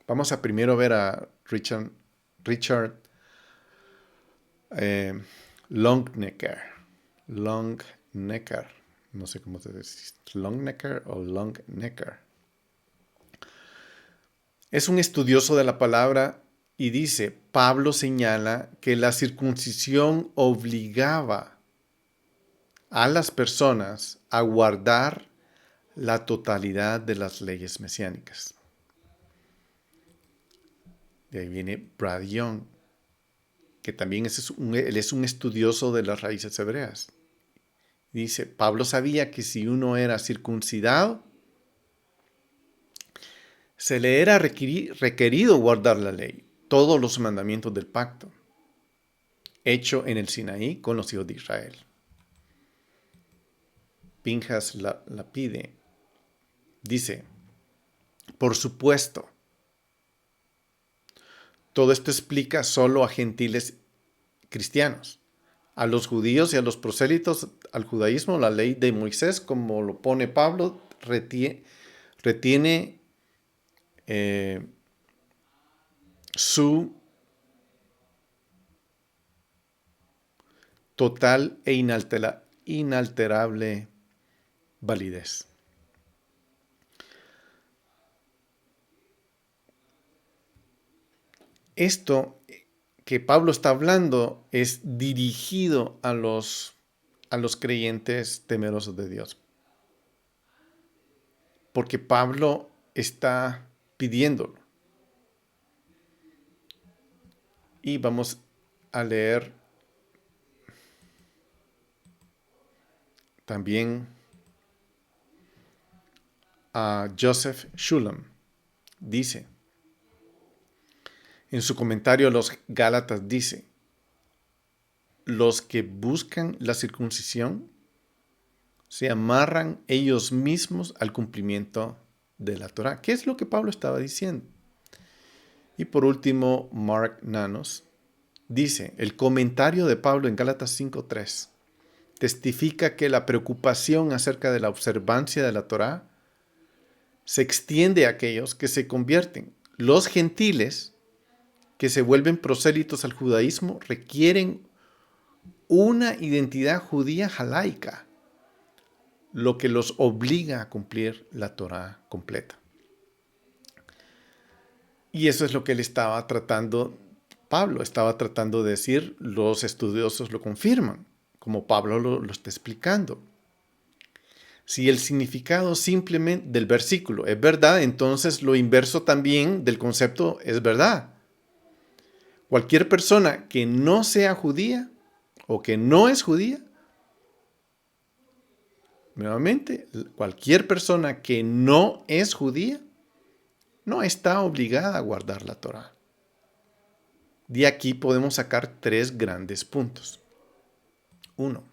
Vamos a primero ver a Richard Longenecker. Longenecker. No sé cómo se dice. Longenecker o Longenecker. Es un estudioso de la palabra y dice, Pablo señala que la circuncisión obligaba a las personas a guardar la totalidad de las leyes mesiánicas. De ahí viene Brad Young, que también él es un estudioso de las raíces hebreas. Dice, Pablo sabía que si uno era circuncidado, se le era requerido guardar la ley, todos los mandamientos del pacto, hecho en el Sinaí con los hijos de Israel. Pinjas la pide. Dice, por supuesto, todo esto explica solo a gentiles cristianos. A los judíos y a los prosélitos al judaísmo, la ley de Moisés, como lo pone Pablo, retiene su total e inalterable validez. Esto que Pablo está hablando es dirigido a los creyentes temerosos de Dios. Porque Pablo está pidiéndolo. Y vamos a leer también a Joseph Shulam. Dice, en su comentario a los Gálatas dice, los que buscan la circuncisión se amarran ellos mismos al cumplimiento de la Torá. ¿Qué es lo que Pablo estaba diciendo? Y por último, Mark Nanos dice, el comentario de Pablo en Gálatas 5:3 testifica que la preocupación acerca de la observancia de la Torá se extiende a aquellos que se convierten. Los gentiles que se vuelven prosélitos al judaísmo requieren una identidad judía jalaica, lo que los obliga a cumplir la Torá completa. Y eso es lo que él estaba tratando, Pablo estaba tratando de decir, los estudiosos lo confirman, como Pablo lo está explicando. Si el significado simplemente del versículo es verdad, entonces lo inverso también del concepto es verdad. Cualquier persona que no sea judía o que no es judía, nuevamente, cualquier persona que no es judía no está obligada a guardar la Torá. De aquí podemos sacar 3 grandes puntos. 1.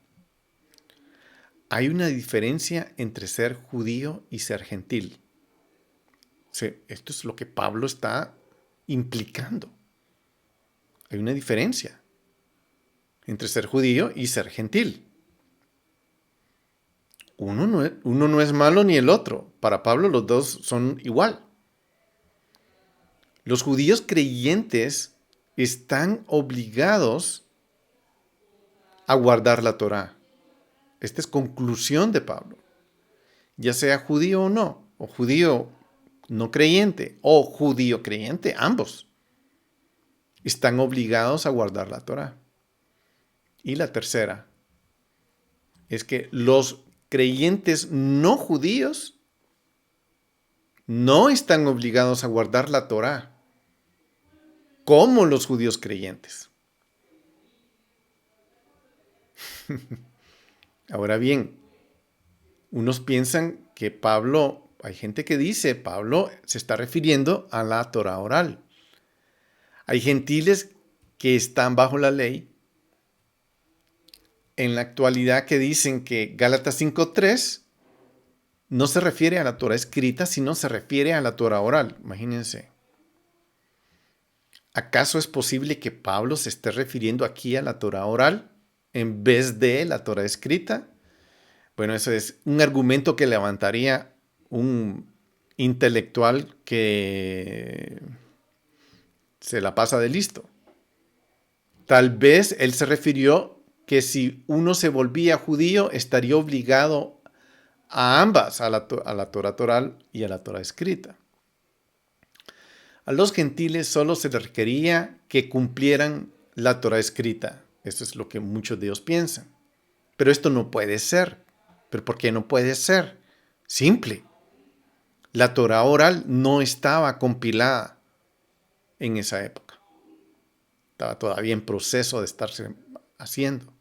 Hay una diferencia entre ser judío y ser gentil. Esto es lo que Pablo está implicando. Hay una diferencia entre ser judío y ser gentil. Uno no es malo ni el otro. Para Pablo los dos son igual. Los judíos creyentes están obligados a guardar la Torá. Esta es conclusión de Pablo. Ya sea judío o no, o judío no creyente o judío creyente, ambos están obligados a guardar la Torá. Y la tercera es que los creyentes no judíos no están obligados a guardar la Torá como los judíos creyentes. Ahora bien, unos piensan que Pablo, hay gente que dice, Pablo se está refiriendo a la Torá oral. Hay gentiles que están bajo la ley en la actualidad que dicen que Gálatas 5:3 no se refiere a la Torá escrita, sino se refiere a la Torá oral. Imagínense. ¿Acaso es posible que Pablo se esté refiriendo aquí a la Torá oral en vez de la Torá escrita? Bueno, eso es un argumento que levantaría un intelectual que se la pasa de listo. Tal vez él se refirió que si uno se volvía judío, estaría obligado a ambas, a la Torá oral y a la Torá escrita. A los gentiles solo se les requería que cumplieran la Torá escrita. Eso es lo que muchos de ellos piensan. Pero esto no puede ser. ¿Pero por qué no puede ser? Simple. La Torá oral no estaba compilada en esa época. Estaba todavía en proceso de estarse haciendo.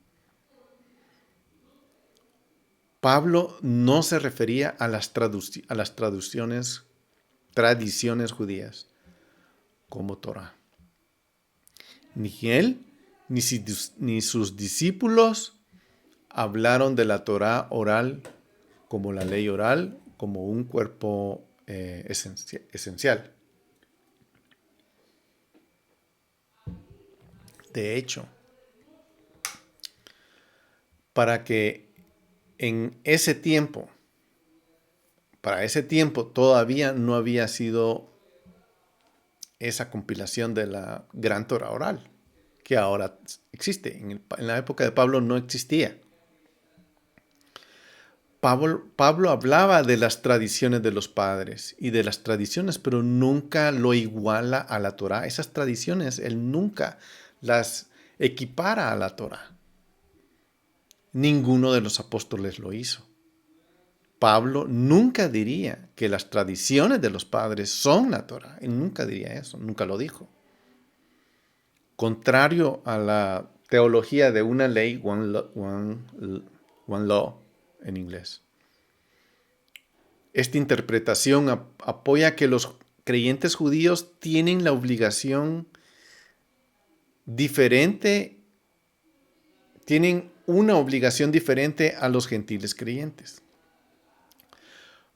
Pablo no se refería a las tradiciones judías como Torá. Ni él ni sus discípulos hablaron de la Torá oral como la ley oral, como un cuerpo esencial. De hecho, para ese tiempo todavía no había sido esa compilación de la gran Torá oral, que ahora existe. En la época de Pablo no existía. Pablo hablaba de las tradiciones de los padres y de las tradiciones, pero nunca lo iguala a la Torá. Esas tradiciones él nunca las equipara a la Torá. Ninguno de los apóstoles lo hizo. Pablo nunca diría que las tradiciones de los padres son la Torá. Él nunca diría eso, nunca lo dijo. Contrario a la teología de una ley, one law en inglés. Esta interpretación apoya que los creyentes judíos tienen la obligación diferente, tienen una obligación diferente a los gentiles creyentes.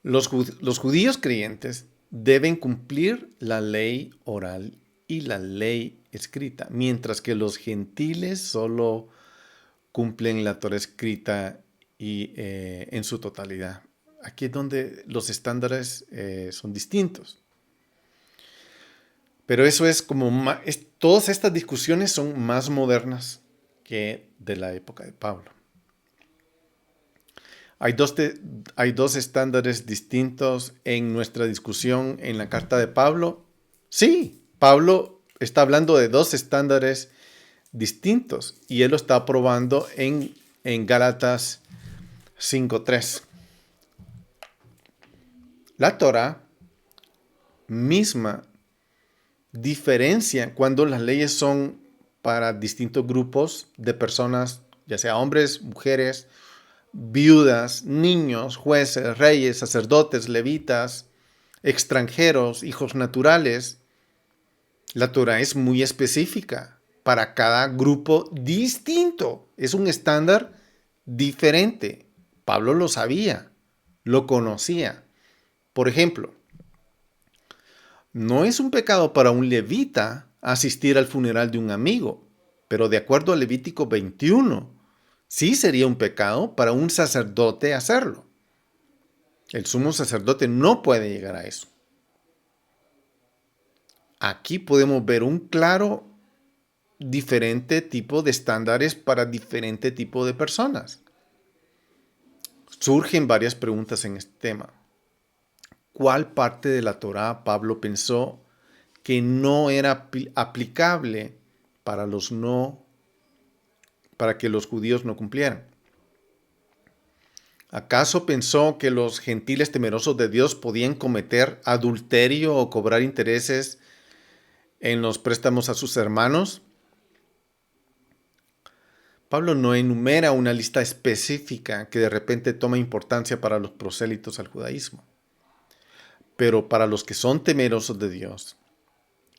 Los judíos creyentes deben cumplir la ley oral y la ley escrita, mientras que los gentiles solo cumplen la Torá escrita y en su totalidad. Aquí es donde los estándares son distintos. Pero eso es como todas estas discusiones son más modernas que de la época de Pablo. Hay dos estándares distintos en nuestra discusión en la carta de Pablo. Sí, Pablo está hablando de dos estándares distintos y él lo está probando en Gálatas 5:3. La Torá misma diferencia cuando las leyes son para distintos grupos de personas, ya sea hombres, mujeres, viudas, niños, jueces, reyes, sacerdotes, levitas, extranjeros, hijos naturales. La Torá es muy específica para cada grupo distinto. Es un estándar diferente. Pablo lo sabía, lo conocía. Por ejemplo, no es un pecado para un levita asistir al funeral de un amigo, pero de acuerdo a Levítico 21, sí sería un pecado para un sacerdote hacerlo. El sumo sacerdote no puede llegar a eso. Aquí podemos ver un claro diferente tipo de estándares para diferente tipo de personas. Surgen varias preguntas en este tema. cuál parte de la Torá Pablo pensó que no era aplicable para para que los judíos no cumplieran. ¿Acaso pensó que los gentiles temerosos de Dios podían cometer adulterio o cobrar intereses en los préstamos a sus hermanos? Pablo no enumera una lista específica que de repente toma importancia para los prosélitos al judaísmo, pero para los que son temerosos de Dios,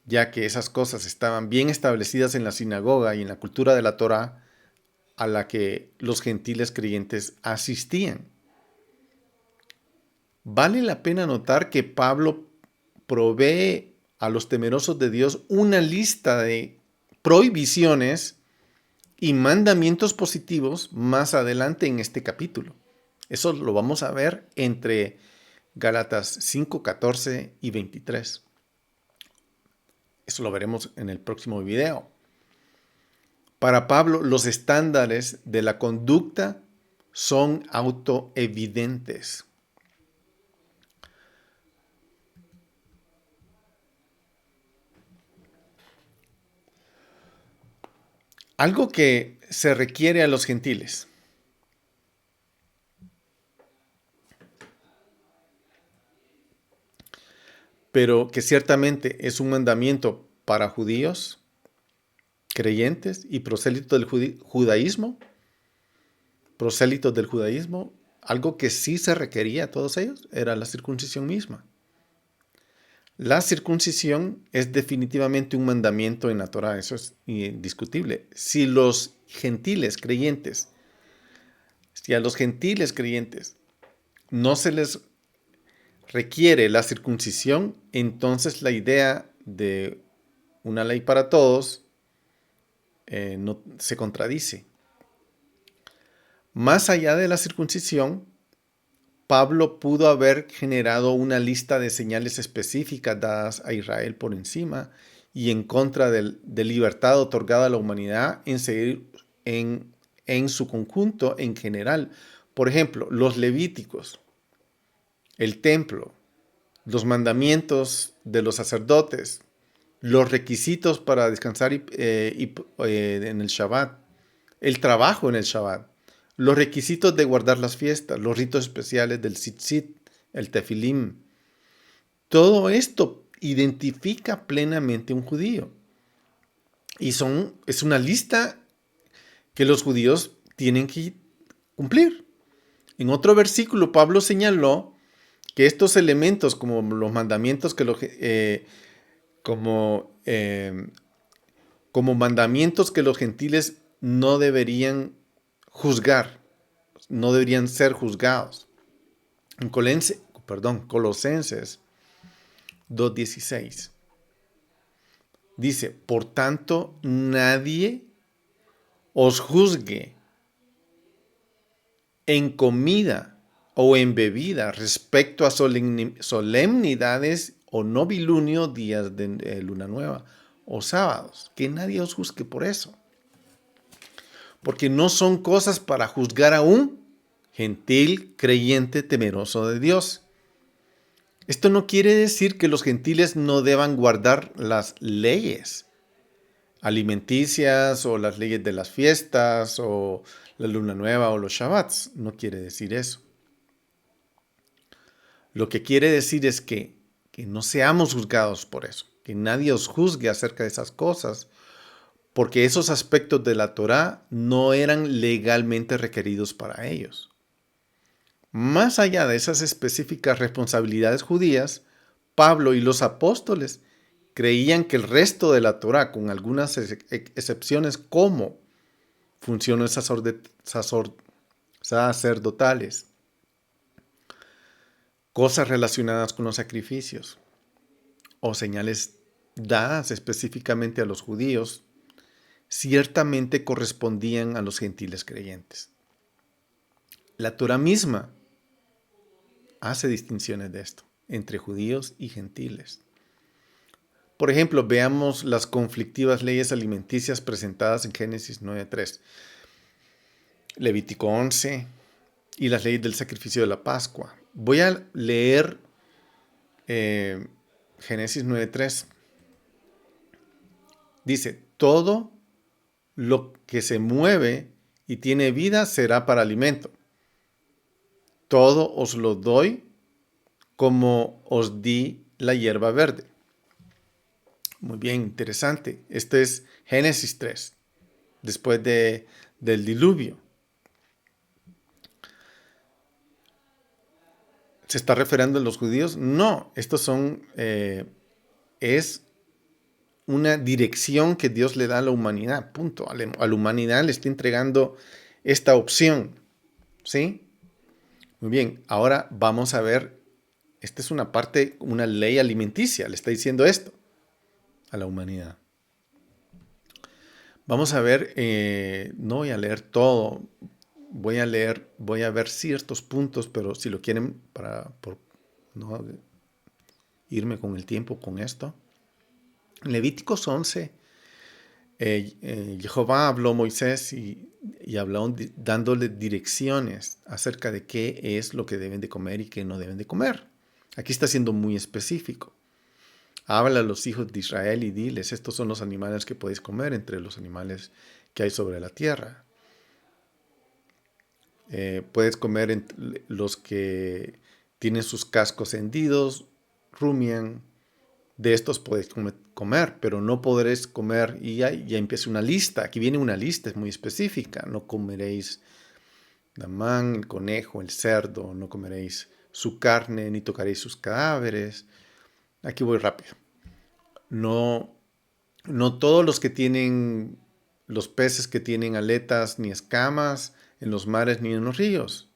ya que esas cosas estaban bien establecidas en la sinagoga y en la cultura de la Torá a la que los gentiles creyentes asistían. Vale la pena notar que Pablo provee a los temerosos de Dios una lista de prohibiciones y mandamientos positivos más adelante en este capítulo. Eso lo vamos a ver entre Gálatas 5, 14 y 23. Eso lo veremos en el próximo video. Para Pablo, los estándares de la conducta son autoevidentes. Algo que se requiere a los gentiles, pero que ciertamente es un mandamiento para judíos, creyentes y prosélitos del judaísmo, algo que sí se requería a todos ellos era la circuncisión misma. La circuncisión es definitivamente un mandamiento en la Torá, eso es indiscutible. Si a los gentiles creyentes no se les requiere la circuncisión, entonces la idea de una ley para todos no se contradice. Más allá de la circuncisión, Pablo pudo haber generado una lista de señales específicas dadas a Israel por encima y en contra de libertad otorgada a la humanidad en su conjunto en general. Por ejemplo, los levíticos, el templo, los mandamientos de los sacerdotes, los requisitos para descansar en el Shabbat, el trabajo en el Shabbat, los requisitos de guardar las fiestas, los ritos especiales del tzitzit, el tefilim. Todo esto identifica plenamente un judío. Y es una lista que los judíos tienen que cumplir. En otro versículo, Pablo señaló que estos elementos, como los mandamientos como mandamientos que los gentiles no deberían juzgar, no deberían ser juzgados. En Colosenses 2:16 dice: por tanto, nadie os juzgue en comida o en bebida respecto a solemnidades o novilunio, días de luna nueva o sábados. Que nadie os juzgue por eso. Porque no son cosas para juzgar a un gentil creyente temeroso de Dios. Esto no quiere decir que los gentiles no deban guardar las leyes alimenticias o las leyes de las fiestas o la luna nueva o los shabbats. No quiere decir eso. Lo que quiere decir es que no seamos juzgados por eso, que nadie os juzgue acerca de esas cosas, porque esos aspectos de la Torá no eran legalmente requeridos para ellos. Más allá de esas específicas responsabilidades judías, Pablo y los apóstoles creían que el resto de la Torá, con algunas excepciones como funciones sacerdotales, cosas relacionadas con los sacrificios o señales dadas específicamente a los judíos, ciertamente correspondían a los gentiles creyentes. La Torá misma hace distinciones de esto entre judíos y gentiles. Por ejemplo, veamos las conflictivas leyes alimenticias presentadas en Génesis 9:3, Levítico 11 y las leyes del sacrificio de la Pascua. Voy a leer Eh, Génesis 9:3 dice, todo lo que se mueve y tiene vida será para alimento. Todo os lo doy como os di la hierba verde. Muy bien, interesante. Este es Génesis 3, después del diluvio. ¿Se está refiriendo a los judíos? No, estos son, es una dirección que Dios le da a la humanidad, punto. A la humanidad le está entregando esta opción, ¿sí? Muy bien, ahora vamos a ver, esta es una parte, una ley alimenticia, le está diciendo esto a la humanidad. Vamos a ver, no voy a leer todo, voy a ver ciertos puntos, pero si lo quieren, por no irme con el tiempo con esto. En Levíticos 11, Jehová habló a Moisés y habló dándole direcciones acerca de qué es lo que deben de comer y qué no deben de comer. Aquí está siendo muy específico. Habla a los hijos de Israel y diles, estos son los animales que podéis comer entre los animales que hay sobre la tierra. Puedes comer los que tienen sus cascos hendidos, rumian. De estos podéis comer, pero no podréis comer. Y ya empieza una lista. Aquí viene una lista, es muy específica. No comeréis damán, el conejo, el cerdo. No comeréis su carne, ni tocaréis sus cadáveres. Aquí voy rápido. No, no todos los peces que tienen aletas ni escamas en los mares ni en los ríos.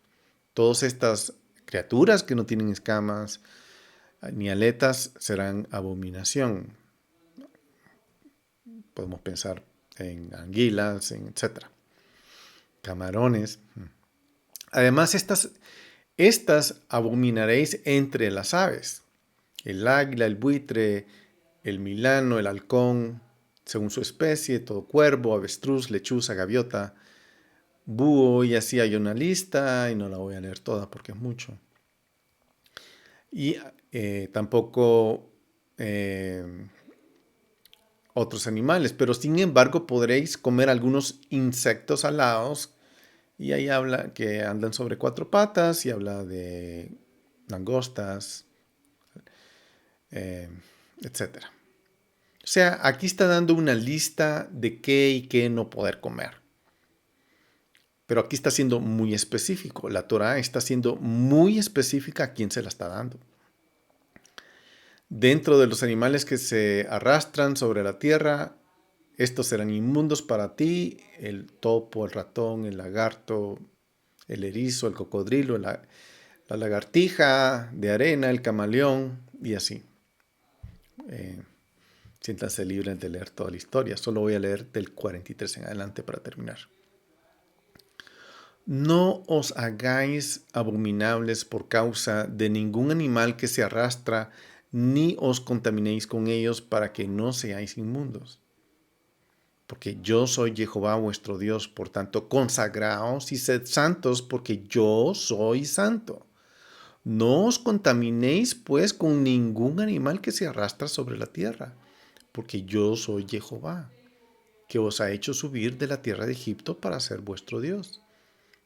Todas estas criaturas que no tienen escamas ni aletas serán abominación. Podemos pensar en anguilas, etcétera. Camarones. Además, estas abominaréis entre las aves. El águila, el buitre, el milano, el halcón, según su especie, todo cuervo, avestruz, lechuza, gaviota, búho, y así hay una lista, y no la voy a leer toda porque es mucho. Y tampoco otros animales, pero sin embargo podréis comer algunos insectos alados, y ahí habla que andan sobre 4 patas, y habla de langostas, etcétera. O sea, aquí está dando una lista de qué y qué no poder comer. Pero aquí está siendo muy específico. La Torah está siendo muy específica a quién se la está dando. Dentro de los animales que se arrastran sobre la tierra, estos serán inmundos para ti: el topo, el ratón, el lagarto, el erizo, el cocodrilo, la lagartija de arena, el camaleón, y así. Siéntanse libres de leer toda la historia. Solo voy a leer del 43 en adelante para terminar. No os hagáis abominables por causa de ningún animal que se arrastra, ni os contaminéis con ellos, para que no seáis inmundos. Porque yo soy Jehová vuestro Dios, por tanto consagraos y sed santos, porque yo soy santo. No os contaminéis pues con ningún animal que se arrastra sobre la tierra, porque yo soy Jehová, que os ha hecho subir de la tierra de Egipto para ser vuestro Dios.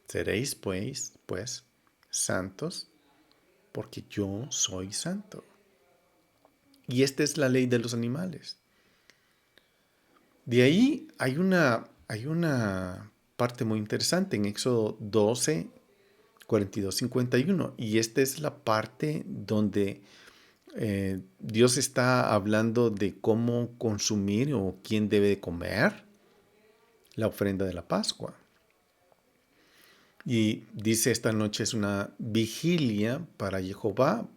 Seréis pues santos, porque yo soy santo. Y esta es la ley de los animales. De ahí hay una parte muy interesante en Éxodo 12, 42, 51. Y esta es la parte donde Dios está hablando de cómo consumir o quién debe comer la ofrenda de la Pascua. Y dice, esta noche es una vigilia para Jehová,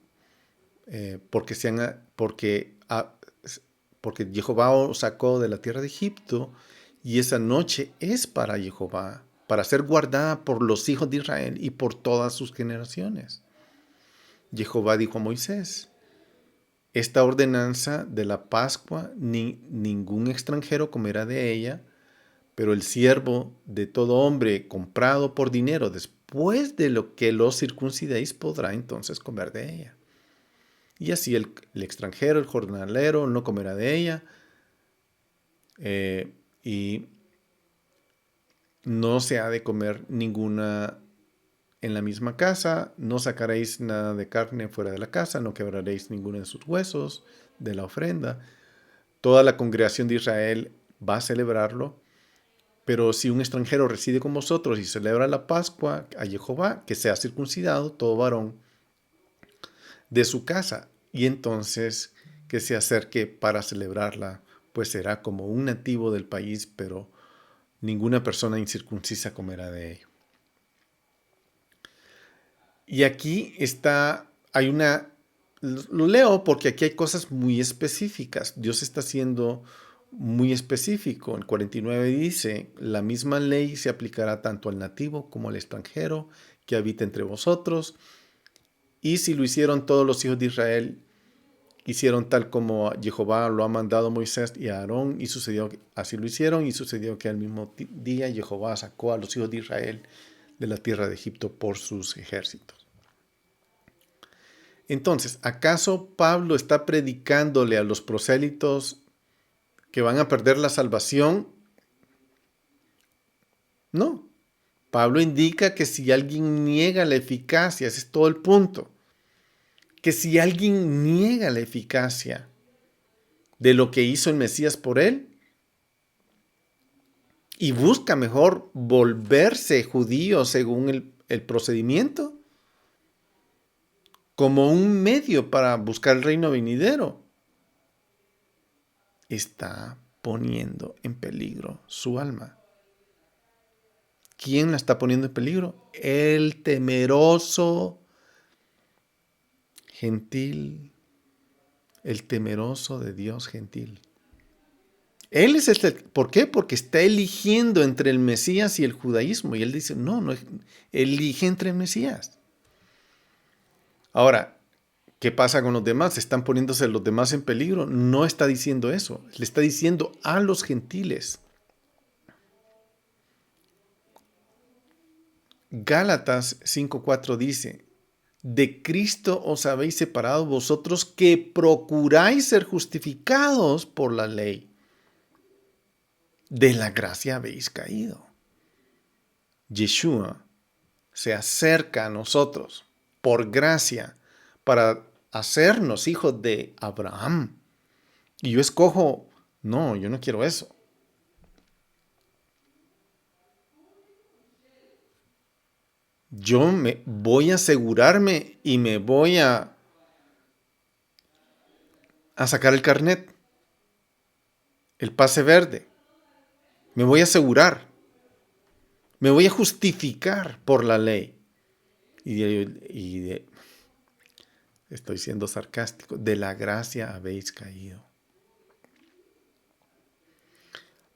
porque Jehová os sacó de la tierra de Egipto, y esa noche es para Jehová, para ser guardada por los hijos de Israel y por todas sus generaciones. Jehová dijo a Moisés: esta ordenanza de la Pascua, ningún extranjero comerá de ella, pero el siervo de todo hombre comprado por dinero después de lo que los circuncidéis podrá entonces comer de ella. Y así el extranjero, el jornalero, no comerá de ella. Y no se ha de comer ninguna en la misma casa, no sacaréis nada de carne fuera de la casa, no quebraréis ninguno de sus huesos de la ofrenda. Toda la congregación de Israel va a celebrarlo, pero si un extranjero reside con vosotros y celebra la Pascua a Jehová, que sea circuncidado todo varón de su casa, y entonces que se acerque para celebrarla, pues será como un nativo del país, pero ninguna persona incircuncisa comerá de ello. Y aquí lo leo porque aquí hay cosas muy específicas. Dios está siendo muy específico. El 49 dice, la misma ley se aplicará tanto al nativo como al extranjero que habita entre vosotros. Y si lo hicieron todos los hijos de Israel, hicieron tal como Jehová lo ha mandado a Moisés y a Aarón, y sucedió que así lo hicieron, y sucedió que al mismo día Jehová sacó a los hijos de Israel de la tierra de Egipto por sus ejércitos. Entonces, ¿acaso Pablo está predicándole a los prosélitos que van a perder la salvación? No. Pablo indica que si alguien niega la eficacia, ese es todo el punto, que si alguien niega la eficacia de lo que hizo el Mesías por él y busca mejor volverse judío según el procedimiento, como un medio para buscar el reino venidero, está poniendo en peligro su alma. ¿Quién la está poniendo en peligro? El temeroso gentil, el temeroso de Dios gentil. Él es ¿por qué? Porque está eligiendo entre el Mesías y el judaísmo. Y él dice, no, elige entre el Mesías. Ahora, ¿qué pasa con los demás? ¿Están poniéndose los demás en peligro? No está diciendo eso. Le está diciendo a los gentiles. Gálatas 5:4 dice, de Cristo os habéis separado vosotros que procuráis ser justificados por la ley. De la gracia habéis caído. Yeshua se acerca a nosotros por gracia para hacernos hijos de Abraham. Y yo escojo, no, yo no quiero eso. Yo me voy a asegurarme y me voy a sacar el carnet, el pase verde. Me voy a asegurar. Me voy a justificar por la ley. Estoy siendo sarcástico. De la gracia habéis caído.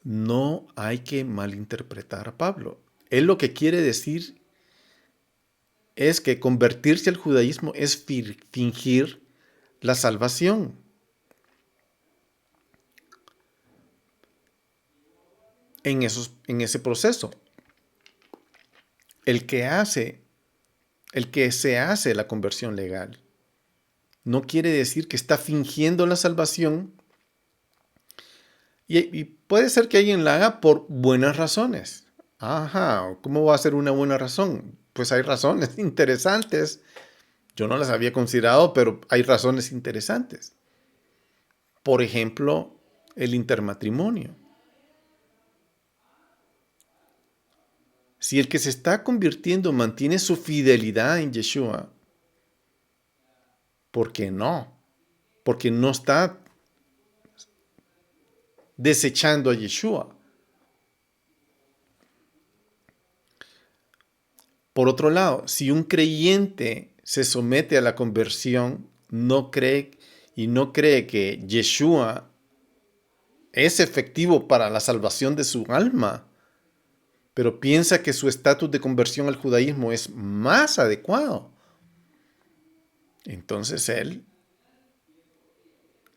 No hay que malinterpretar a Pablo. Él lo que quiere decir es que convertirse al judaísmo es fingir la salvación. En ese proceso, el que se hace la conversión legal, no quiere decir que está fingiendo la salvación, y puede ser que alguien la haga por buenas razones. Ajá, ¿cómo va a ser una buena razón? Pues hay razones interesantes. Yo no las había considerado, pero hay razones interesantes. Por ejemplo, el intermatrimonio. Si el que se está convirtiendo mantiene su fidelidad en Yeshua, ¿por qué no? Porque no está desechando a Yeshua. Por otro lado, si un creyente se somete a la conversión, no cree que Yeshua es efectivo para la salvación de su alma, pero piensa que su estatus de conversión al judaísmo es más adecuado, entonces él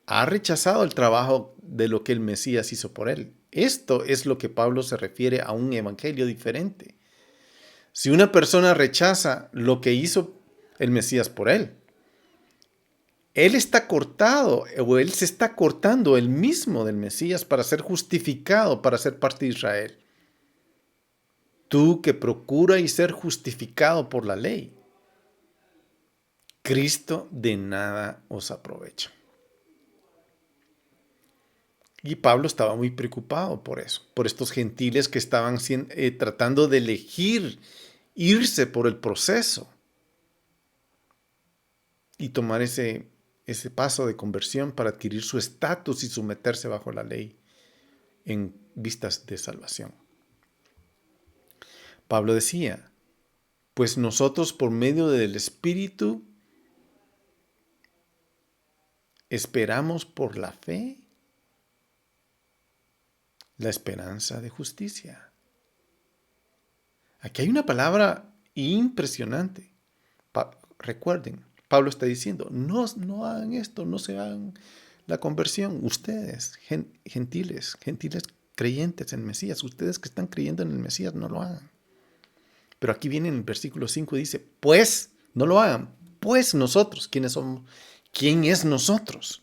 ha rechazado el trabajo de lo que el Mesías hizo por él. Esto es lo que Pablo se refiere a un evangelio diferente. Si una persona rechaza lo que hizo el Mesías por él, Él está cortado, o él se está cortando él mismo del Mesías para ser justificado, para ser parte de Israel. Tú que procuras ser justificado por la ley, Cristo de nada os aprovecha. Y Pablo estaba muy preocupado por eso, por estos gentiles que estaban tratando de elegir irse por el proceso y tomar ese paso de conversión para adquirir su estatus y someterse bajo la ley en vistas de salvación. Pablo decía, pues nosotros por medio del Espíritu esperamos por la fe la esperanza de justicia. Aquí hay una palabra impresionante. Recuerden, Pablo está diciendo, no hagan esto, no se hagan la conversión. Ustedes, gentiles creyentes en Mesías, ustedes que están creyendo en el Mesías, no lo hagan. Pero aquí viene en el versículo 5 y dice, pues, no lo hagan, pues nosotros, ¿quiénes somos? ¿Quién es nosotros?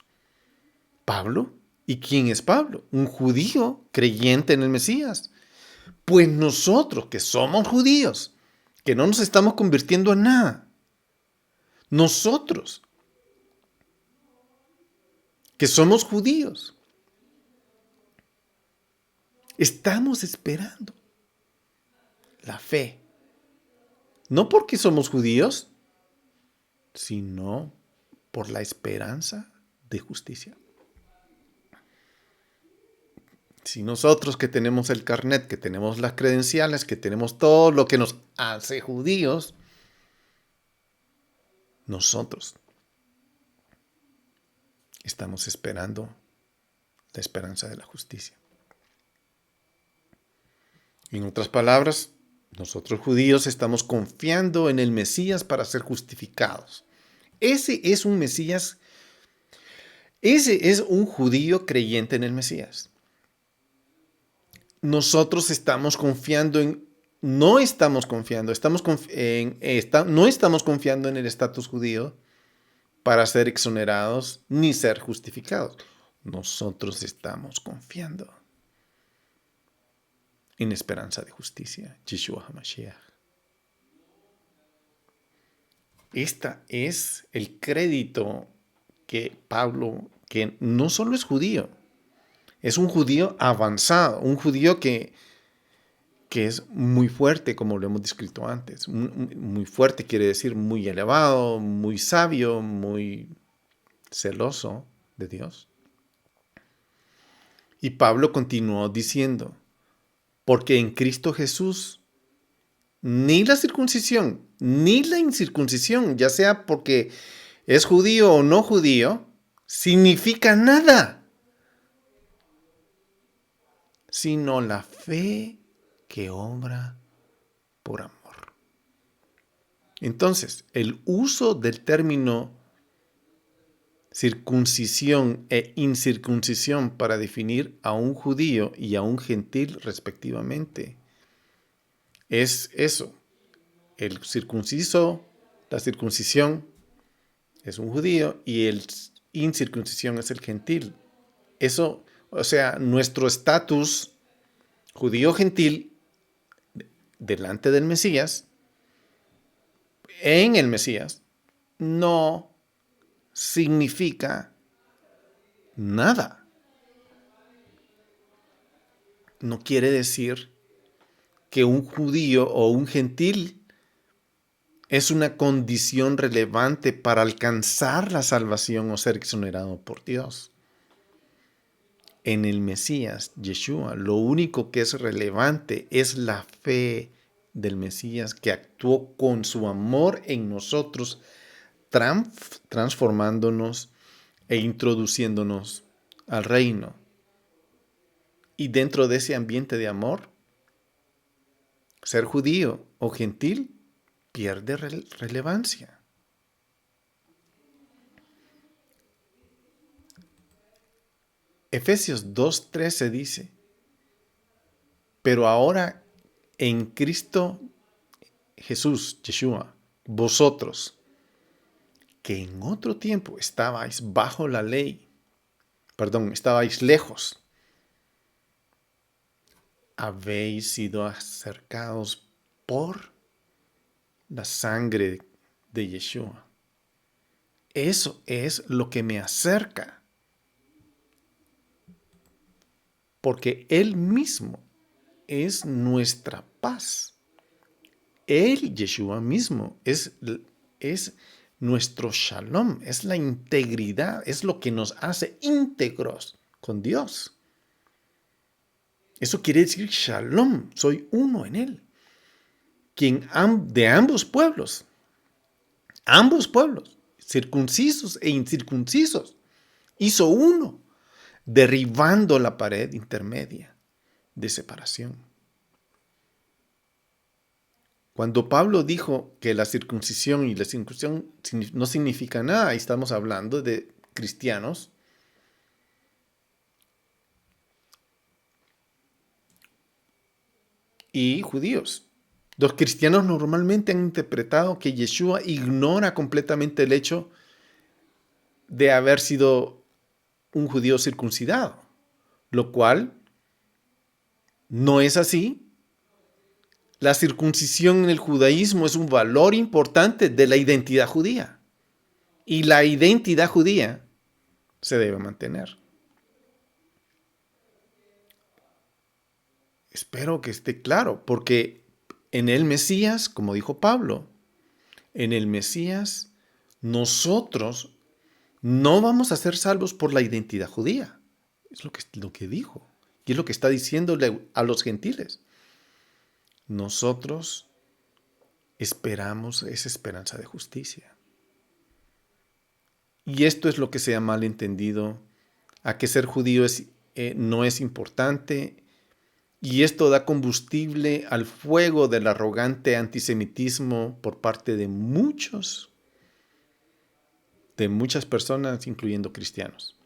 Pablo. ¿Y quién es Pablo? Un judío creyente en el Mesías. Pues nosotros que somos judíos, que no nos estamos convirtiendo en nada, nosotros que somos judíos, estamos esperando la fe. No porque somos judíos, sino por la esperanza de justicia. Si nosotros que tenemos el carnet, que tenemos las credenciales, que tenemos todo lo que nos hace judíos, nosotros estamos esperando la esperanza de la justicia. En otras palabras, nosotros judíos estamos confiando en el Mesías para ser justificados. Ese es un Mesías, ese es un judío creyente en el Mesías. Nosotros estamos confiando no estamos confiando en el estatus judío para ser exonerados ni ser justificados. Nosotros estamos confiando en esperanza de justicia, Yeshua HaMashiach. Este es el crédito que Pablo, que no solo es judío, es un judío avanzado, un judío que es muy fuerte, como lo hemos descrito antes. Muy fuerte quiere decir muy elevado, muy sabio, muy celoso de Dios. Y Pablo continuó diciendo, porque en Cristo Jesús ni la circuncisión, ni la incircuncisión, ya sea porque es judío o no judío, significa nada, sino la fe que obra por amor. Entonces, el uso del término circuncisión e incircuncisión para definir a un judío y a un gentil respectivamente es eso. El circunciso, la circuncisión es un judío y el incircuncisión es el gentil. Eso, o sea, nuestro estatus judío gentil delante del Mesías, en el Mesías, no significa nada. No quiere decir que un judío o un gentil es una condición relevante para alcanzar la salvación o ser exonerado por Dios. En el Mesías, Yeshua, lo único que es relevante es la fe del Mesías que actuó con su amor en nosotros, transformándonos e introduciéndonos al reino. Y dentro de ese ambiente de amor, ser judío o gentil pierde relevancia. Efesios 2:13 dice, pero ahora en Cristo Jesús, Yeshua, vosotros, que en otro tiempo estabais bajo la ley, estabais lejos, habéis sido acercados por la sangre de Yeshua. Eso es lo que me acerca, porque Él mismo es nuestra paz. Él, Yeshua mismo, es nuestro shalom, es la integridad, es lo que nos hace íntegros con Dios. Eso quiere decir shalom, soy uno en Él. De ambos pueblos, circuncisos e incircuncisos, hizo uno, derribando la pared intermedia de separación. Cuando Pablo dijo que la circuncisión y la circuncisión no significa nada, estamos hablando de cristianos y judíos. Los cristianos normalmente han interpretado que Yeshua ignora completamente el hecho de haber sido un judío circuncidado, lo cual no es así. La circuncisión en el judaísmo es un valor importante de la identidad judía. Y la identidad judía se debe mantener. Espero que esté claro, porque en el Mesías, como dijo Pablo, en el Mesías nosotros no vamos a ser salvos por la identidad judía. Es lo que dijo. Y es lo que está diciéndole a los gentiles. Nosotros esperamos esa esperanza de justicia. Y esto es lo que se ha malentendido, a que ser judío no es importante. Y esto da combustible al fuego del arrogante antisemitismo por parte de muchas personas, incluyendo cristianos.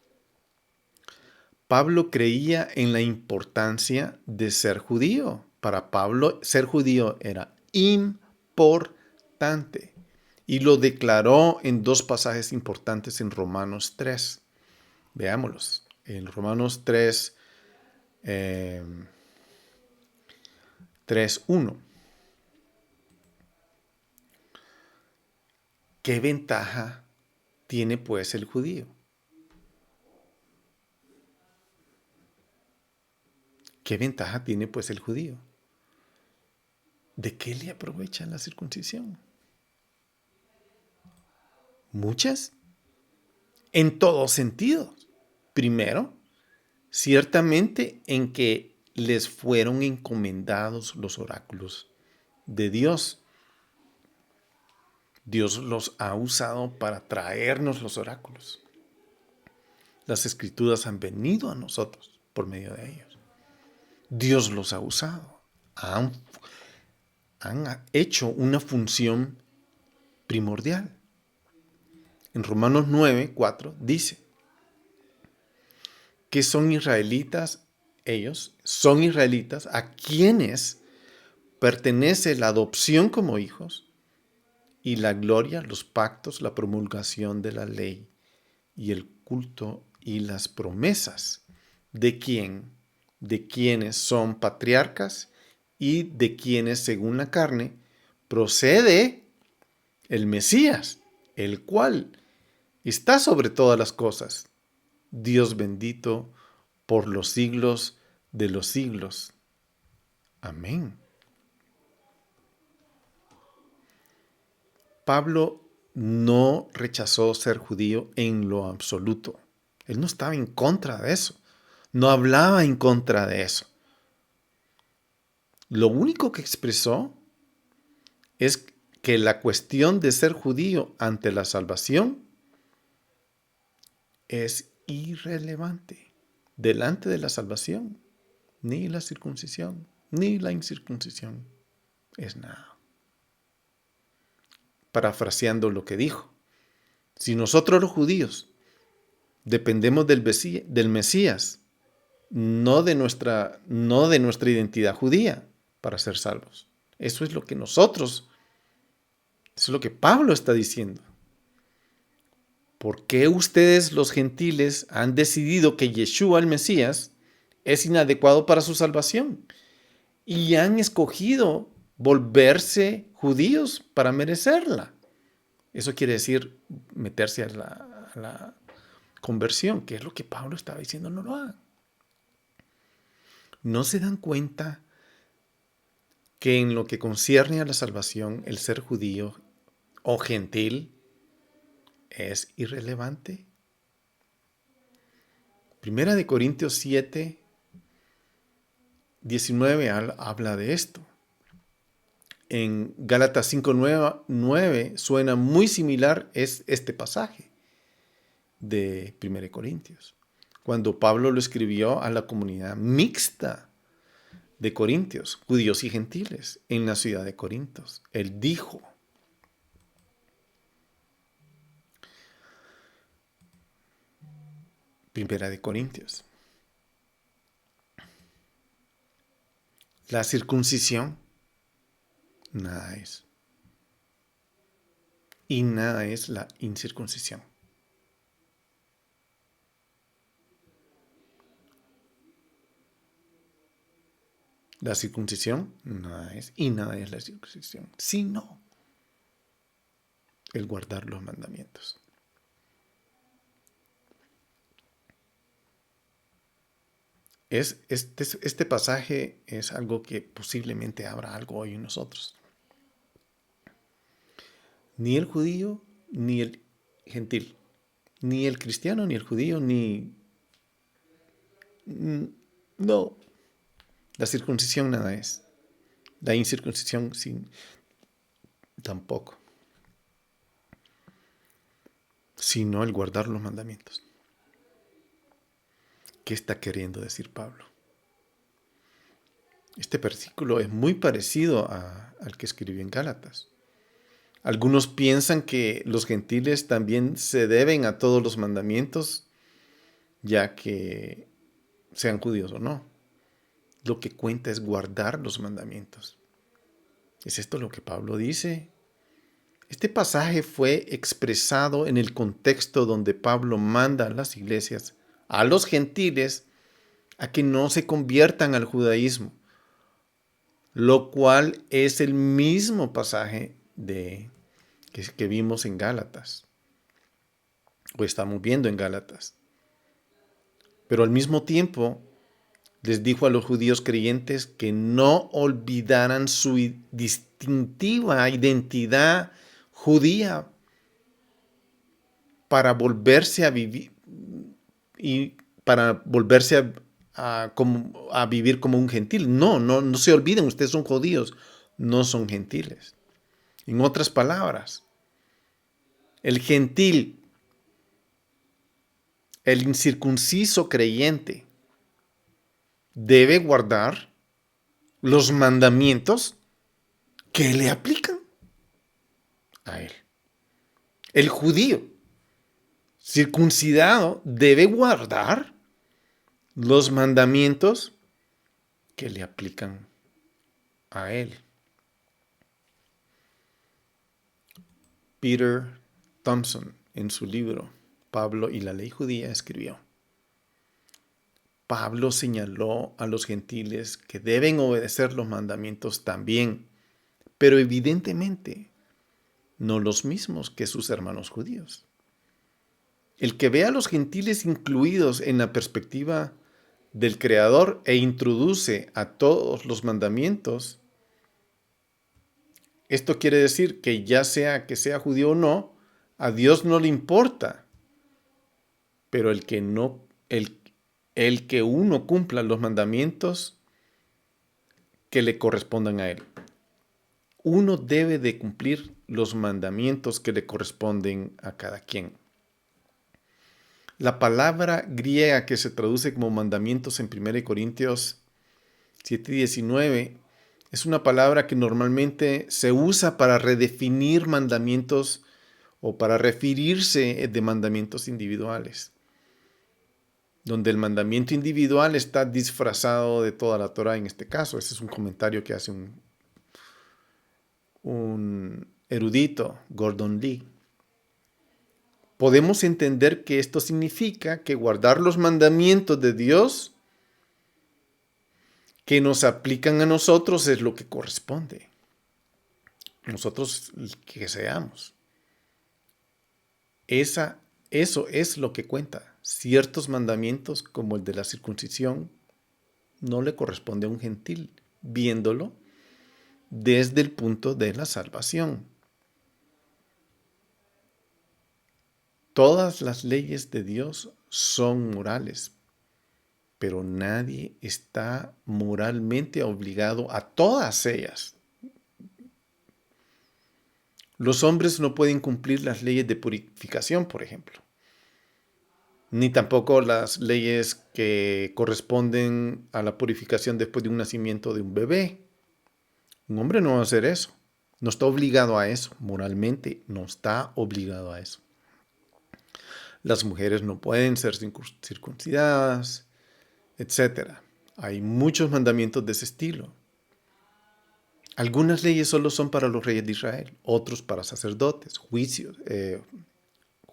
Pablo creía en la importancia de ser judío. Para Pablo, ser judío era importante. Y lo declaró en dos pasajes importantes en Romanos 3. Veámoslos. En Romanos 3, 3:1. ¿Qué ventaja tiene pues el judío? ¿Qué ventaja tiene pues el judío? ¿De qué le aprovechan la circuncisión? Muchas. En todos sentidos. Primero, ciertamente en que les fueron encomendados los oráculos de Dios. Dios los ha usado para traernos los oráculos. Las escrituras han venido a nosotros por medio de ellos. Dios los ha usado. Han hecho una función primordial. En Romanos 9:4 dice que son israelitas, ellos son israelitas a quienes pertenece la adopción como hijos y la gloria, los pactos, la promulgación de la ley y el culto y las promesas. ¿De quién? De quienes son patriarcas y de quienes, según la carne, procede el Mesías, el cual está sobre todas las cosas. Dios bendito por los siglos de los siglos. Amén. Pablo no rechazó ser judío en lo absoluto. Él no estaba en contra de eso. No hablaba en contra de eso. Lo único que expresó es que la cuestión de ser judío ante la salvación es irrelevante. Delante de la salvación, ni la circuncisión, ni la incircuncisión es nada. Parafraseando lo que dijo, si nosotros los judíos dependemos del Mesías, no de nuestra identidad judía para ser salvos. Eso es lo que Pablo está diciendo. ¿por qué ustedes los gentiles han decidido que Yeshua el Mesías es inadecuado para su salvación? Y han escogido volverse judíos para merecerla. Eso quiere decir meterse a la conversión, que es lo que Pablo estaba diciendo, no lo hagan. ¿No se dan cuenta que en lo que concierne a la salvación, el ser judío o gentil es irrelevante? Primera de Corintios 7, 19 habla de esto. En Gálatas 5:9 suena muy similar es este pasaje de 1 Corintios, cuando Pablo lo escribió a la comunidad mixta de Corintios, judíos y gentiles, en la ciudad de Corintios. Él dijo, Primera de Corintios, la circuncisión nada es, y nada es la incircuncisión. La circuncisión nada es, y nada es la circuncisión, sino el guardar los mandamientos. Este pasaje es algo que posiblemente abra algo hoy en nosotros. Ni el judío, ni el gentil, ni el cristiano, ni el judío, no. La circuncisión nada es. La incircuncisión tampoco. Sino el guardar los mandamientos. ¿Qué está queriendo decir Pablo? Este versículo es muy parecido al que escribió en Gálatas. Algunos piensan que los gentiles también se deben a todos los mandamientos, ya que sean judíos o no. Lo que cuenta es guardar los mandamientos. ¿Es esto lo que Pablo dice? Este pasaje fue expresado en el contexto donde Pablo manda a las iglesias, a los gentiles, a que no se conviertan al judaísmo, lo cual es el mismo pasaje que vimos en Gálatas, o estamos viendo en Gálatas. Pero al mismo tiempo les dijo a los judíos creyentes que no olvidaran su distintiva identidad judía para volverse a vivir y para volverse a vivir como un gentil. No se olviden, ustedes son judíos, no son gentiles. En otras palabras, el gentil, el incircunciso creyente, debe guardar los mandamientos que le aplican a él. El judío circuncidado debe guardar los mandamientos que le aplican a él. Peter Thompson, en su libro Pablo y la ley judía, escribió: Pablo señaló a los gentiles que deben obedecer los mandamientos también, pero evidentemente no los mismos que sus hermanos judíos. El que ve a los gentiles incluidos en la perspectiva del Creador e introduce a todos los mandamientos, esto quiere decir que ya sea que sea judío o no, a Dios no le importa, pero el que uno cumpla los mandamientos que le correspondan a él. Uno debe de cumplir los mandamientos que le corresponden a cada quien. La palabra griega que se traduce como mandamientos en 1 Corintios 7:19 es una palabra que normalmente se usa para redefinir mandamientos o para referirse de mandamientos individuales, donde el mandamiento individual está disfrazado de toda la Torah en este caso. Ese es un comentario que hace un erudito, Gordon Lee. podemos entender que esto significa que guardar los mandamientos de Dios que nos aplican a nosotros es lo que corresponde. Nosotros que seamos. Eso es lo que cuenta. Ciertos mandamientos, como el de la circuncisión, no le corresponde a un gentil, viéndolo desde el punto de la salvación. Todas las leyes de Dios son morales, pero nadie está moralmente obligado a todas ellas. Los hombres no pueden cumplir las leyes de purificación, por ejemplo, ni tampoco las leyes que corresponden a la purificación después de un nacimiento de un bebé. Un hombre no va a hacer eso. No está obligado a eso. Moralmente no está obligado a eso. Las mujeres no pueden ser circuncidadas, etc. Hay muchos mandamientos de ese estilo. Algunas leyes solo son para los reyes de Israel, otros para sacerdotes,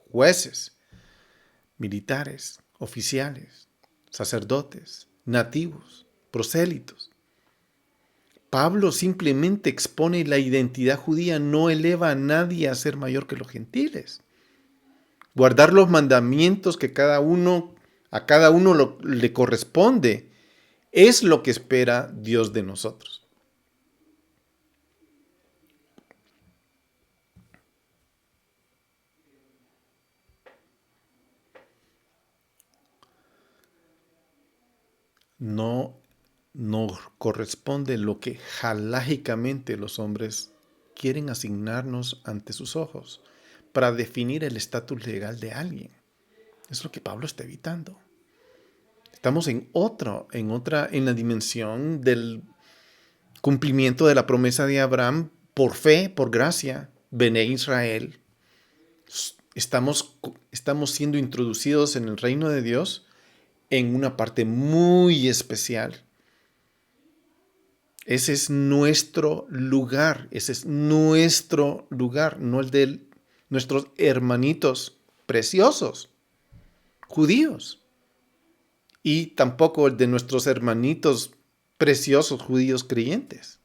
jueces, militares, oficiales, sacerdotes, nativos, prosélitos. Pablo simplemente expone la identidad judía, no eleva a nadie a ser mayor que los gentiles. Guardar los mandamientos que a cada uno le corresponde es lo que espera Dios de nosotros. No corresponde lo que halágicamente los hombres quieren asignarnos ante sus ojos para definir el estatus legal de alguien. Es lo que Pablo está evitando. Estamos en la dimensión del cumplimiento de la promesa de Abraham por fe, por gracia, Bené Israel. Estamos siendo introducidos en el reino de Dios en una parte muy especial. Ese es nuestro lugar, no el de nuestros hermanitos preciosos, judíos, y tampoco el de nuestros hermanitos preciosos judíos creyentes.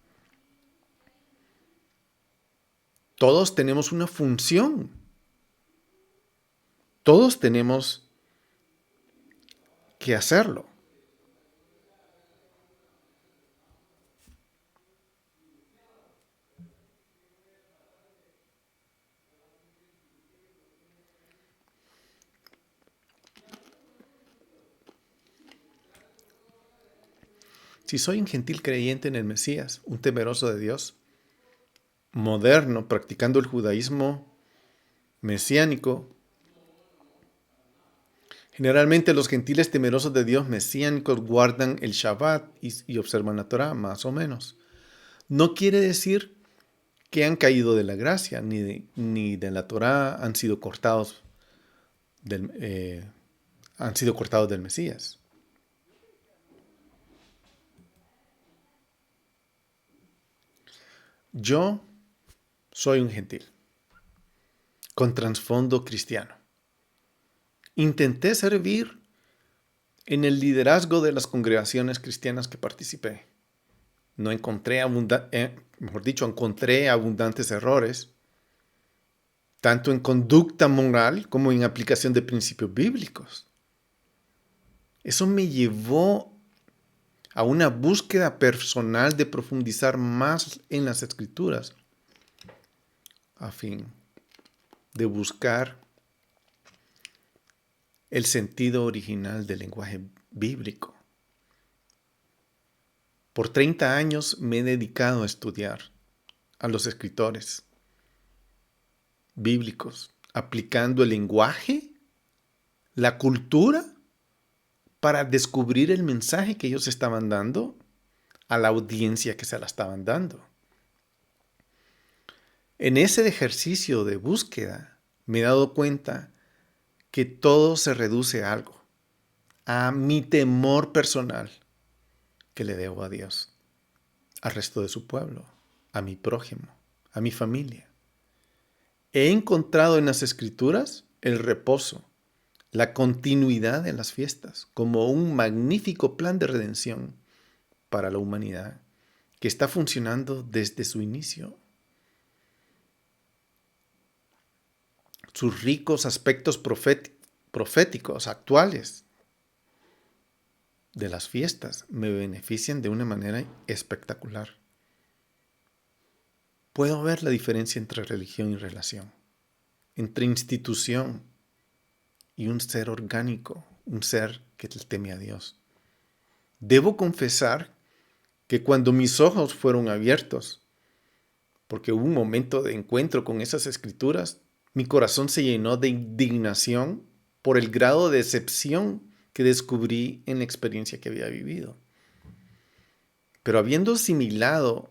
Todos tenemos una función. Todos tenemos que hacerlo. Si soy un gentil creyente en el Mesías, un temeroso de Dios, moderno, practicando el judaísmo mesiánico, generalmente los gentiles temerosos de Dios mesiánicos guardan el Shabbat y observan la Torah, más o menos. No quiere decir que han caído de la gracia, ni de la Torah han sido cortados del Mesías. Yo soy un gentil, con trasfondo cristiano. Intenté servir en el liderazgo de las congregaciones cristianas que participé. No encontré encontré abundantes errores, tanto en conducta moral como en aplicación de principios bíblicos. Eso me llevó a una búsqueda personal de profundizar más en las Escrituras, a fin de buscar el sentido original del lenguaje bíblico. Por 30 años me he dedicado a estudiar a los escritores bíblicos, aplicando el lenguaje, la cultura, para descubrir el mensaje que ellos estaban dando a la audiencia que se la estaban dando. En ese ejercicio de búsqueda me he dado cuenta que todo se reduce a algo, a mi temor personal que le debo a Dios, al resto de su pueblo, a mi prójimo, a mi familia. He encontrado en las Escrituras el reposo, la continuidad de las fiestas como un magnífico plan de redención para la humanidad que está funcionando desde su inicio. Sus ricos aspectos proféticos actuales de las fiestas me benefician de una manera espectacular. Puedo ver la diferencia entre religión y relación, entre institución y un ser orgánico, un ser que teme a Dios. Debo confesar que cuando mis ojos fueron abiertos, porque hubo un momento de encuentro con esas escrituras, mi corazón se llenó de indignación por el grado de decepción que descubrí en la experiencia que había vivido. Pero habiendo asimilado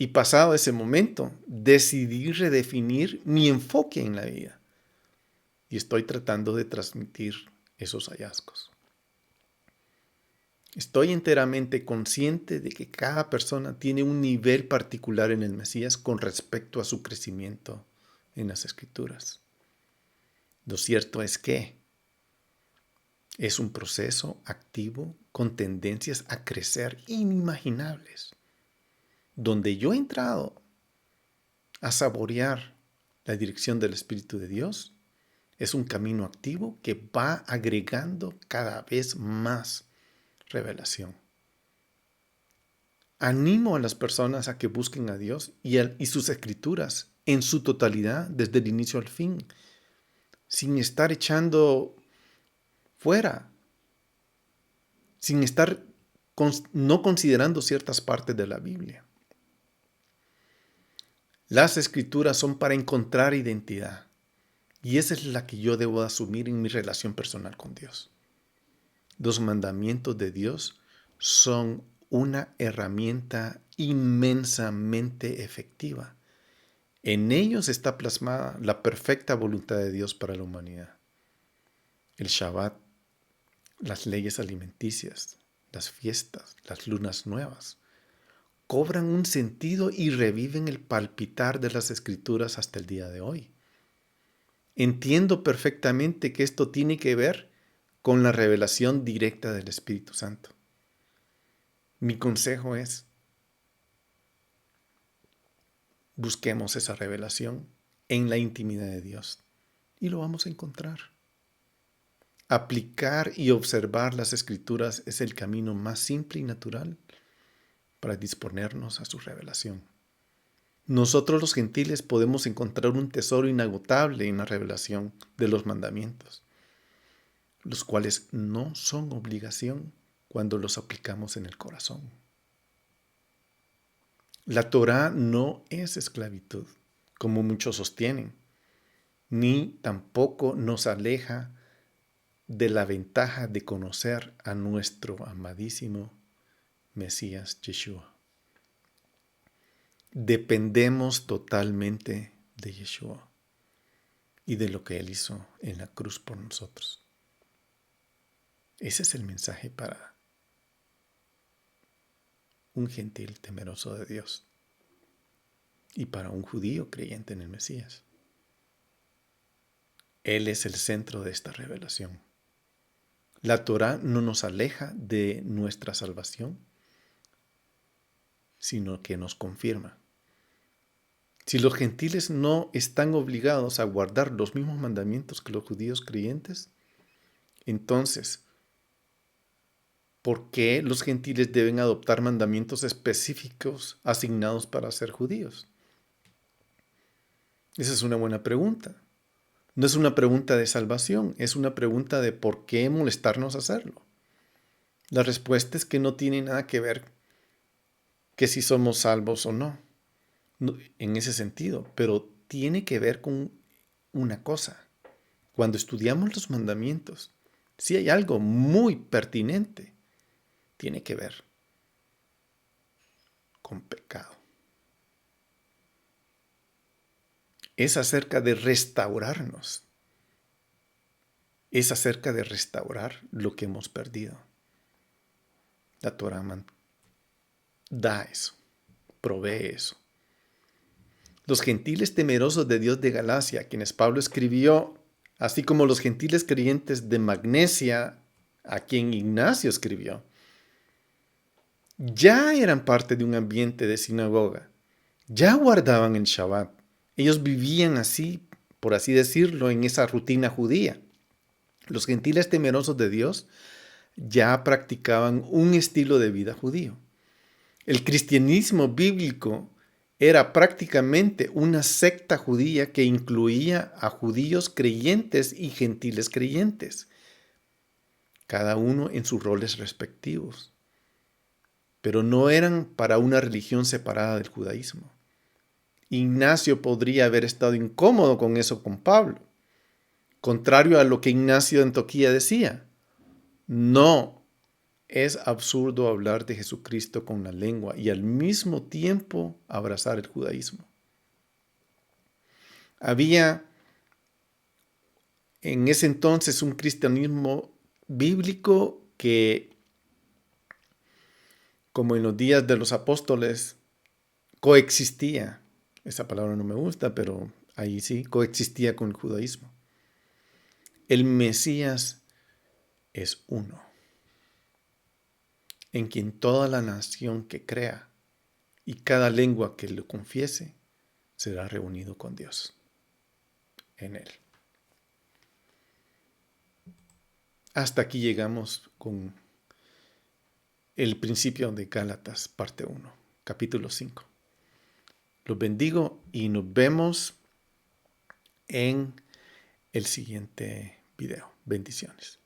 y pasado ese momento, decidí redefinir mi enfoque en la vida. Y estoy tratando de transmitir esos hallazgos. Estoy enteramente consciente de que cada persona tiene un nivel particular en el Mesías con respecto a su crecimiento en las Escrituras. Lo cierto es que es un proceso activo con tendencias a crecer inimaginables, donde yo he entrado a saborear la dirección del Espíritu de Dios. Es un camino activo que va agregando cada vez más revelación. Animo a las personas a que busquen a Dios y sus escrituras en su totalidad desde el inicio al fin, sin estar echando fuera, sin estar no considerando ciertas partes de la Biblia. Las escrituras son para encontrar identidad y esa es la que yo debo asumir en mi relación personal con Dios. Los mandamientos de Dios son una herramienta inmensamente efectiva. En ellos está plasmada la perfecta voluntad de Dios para la humanidad. El Shabbat, las leyes alimenticias, las fiestas, las lunas nuevas, cobran un sentido y reviven el palpitar de las Escrituras hasta el día de hoy. Entiendo perfectamente que esto tiene que ver con la revelación directa del Espíritu Santo. Mi consejo es, busquemos esa revelación en la intimidad de Dios y lo vamos a encontrar. Aplicar y observar las Escrituras es el camino más simple y natural para disponernos a su revelación. Nosotros los gentiles podemos encontrar un tesoro inagotable en la revelación de los mandamientos, los cuales no son obligación cuando los aplicamos en el corazón. La Torá no es esclavitud, como muchos sostienen, ni tampoco nos aleja de la ventaja de conocer a nuestro amadísimo Mesías Yeshua. Dependemos totalmente de Yeshua y de lo que Él hizo en la cruz por nosotros. Ese es el mensaje para un gentil temeroso de Dios y para un judío creyente en el Mesías. Él es el centro de esta revelación. La Torá no nos aleja de nuestra salvación, sino que nos confirma. Si los gentiles no están obligados a guardar los mismos mandamientos que los judíos creyentes, entonces, ¿por qué los gentiles deben adoptar mandamientos específicos asignados para ser judíos? Esa es una buena pregunta. No es una pregunta de salvación, es una pregunta de por qué molestarnos a hacerlo. La respuesta es que no tiene nada que ver que si somos salvos o no, en ese sentido, pero tiene que ver con una cosa. Cuando estudiamos los mandamientos, si hay algo muy pertinente, tiene que ver con pecado. Es acerca de restaurarnos. Es acerca de restaurar lo que hemos perdido. La Torá da eso, provee eso. Los gentiles temerosos de Dios de Galacia, a quienes Pablo escribió así como los gentiles creyentes de Magnesia, a quien Ignacio escribió, ya eran parte de un ambiente de sinagoga, ya guardaban el Shabbat. Ellos vivían así, por así decirlo, en esa rutina judía. Los gentiles temerosos de Dios ya practicaban un estilo de vida judío. El cristianismo bíblico era prácticamente una secta judía que incluía a judíos creyentes y gentiles creyentes, cada uno en sus roles respectivos, pero no eran para una religión separada del judaísmo. Ignacio podría haber estado incómodo con eso con Pablo, contrario a lo que Ignacio de Antioquía decía. No es absurdo hablar de Jesucristo con la lengua y al mismo tiempo abrazar el judaísmo. Había en ese entonces un cristianismo bíblico que, como en los días de los apóstoles, coexistía. Esa palabra no me gusta, pero ahí sí, coexistía con el judaísmo. El Mesías es uno, en quien toda la nación que crea y cada lengua que lo confiese será reunido con Dios en él. Hasta aquí llegamos con el principio de Gálatas, parte 1, capítulo 5. Los bendigo y nos vemos en el siguiente video. Bendiciones.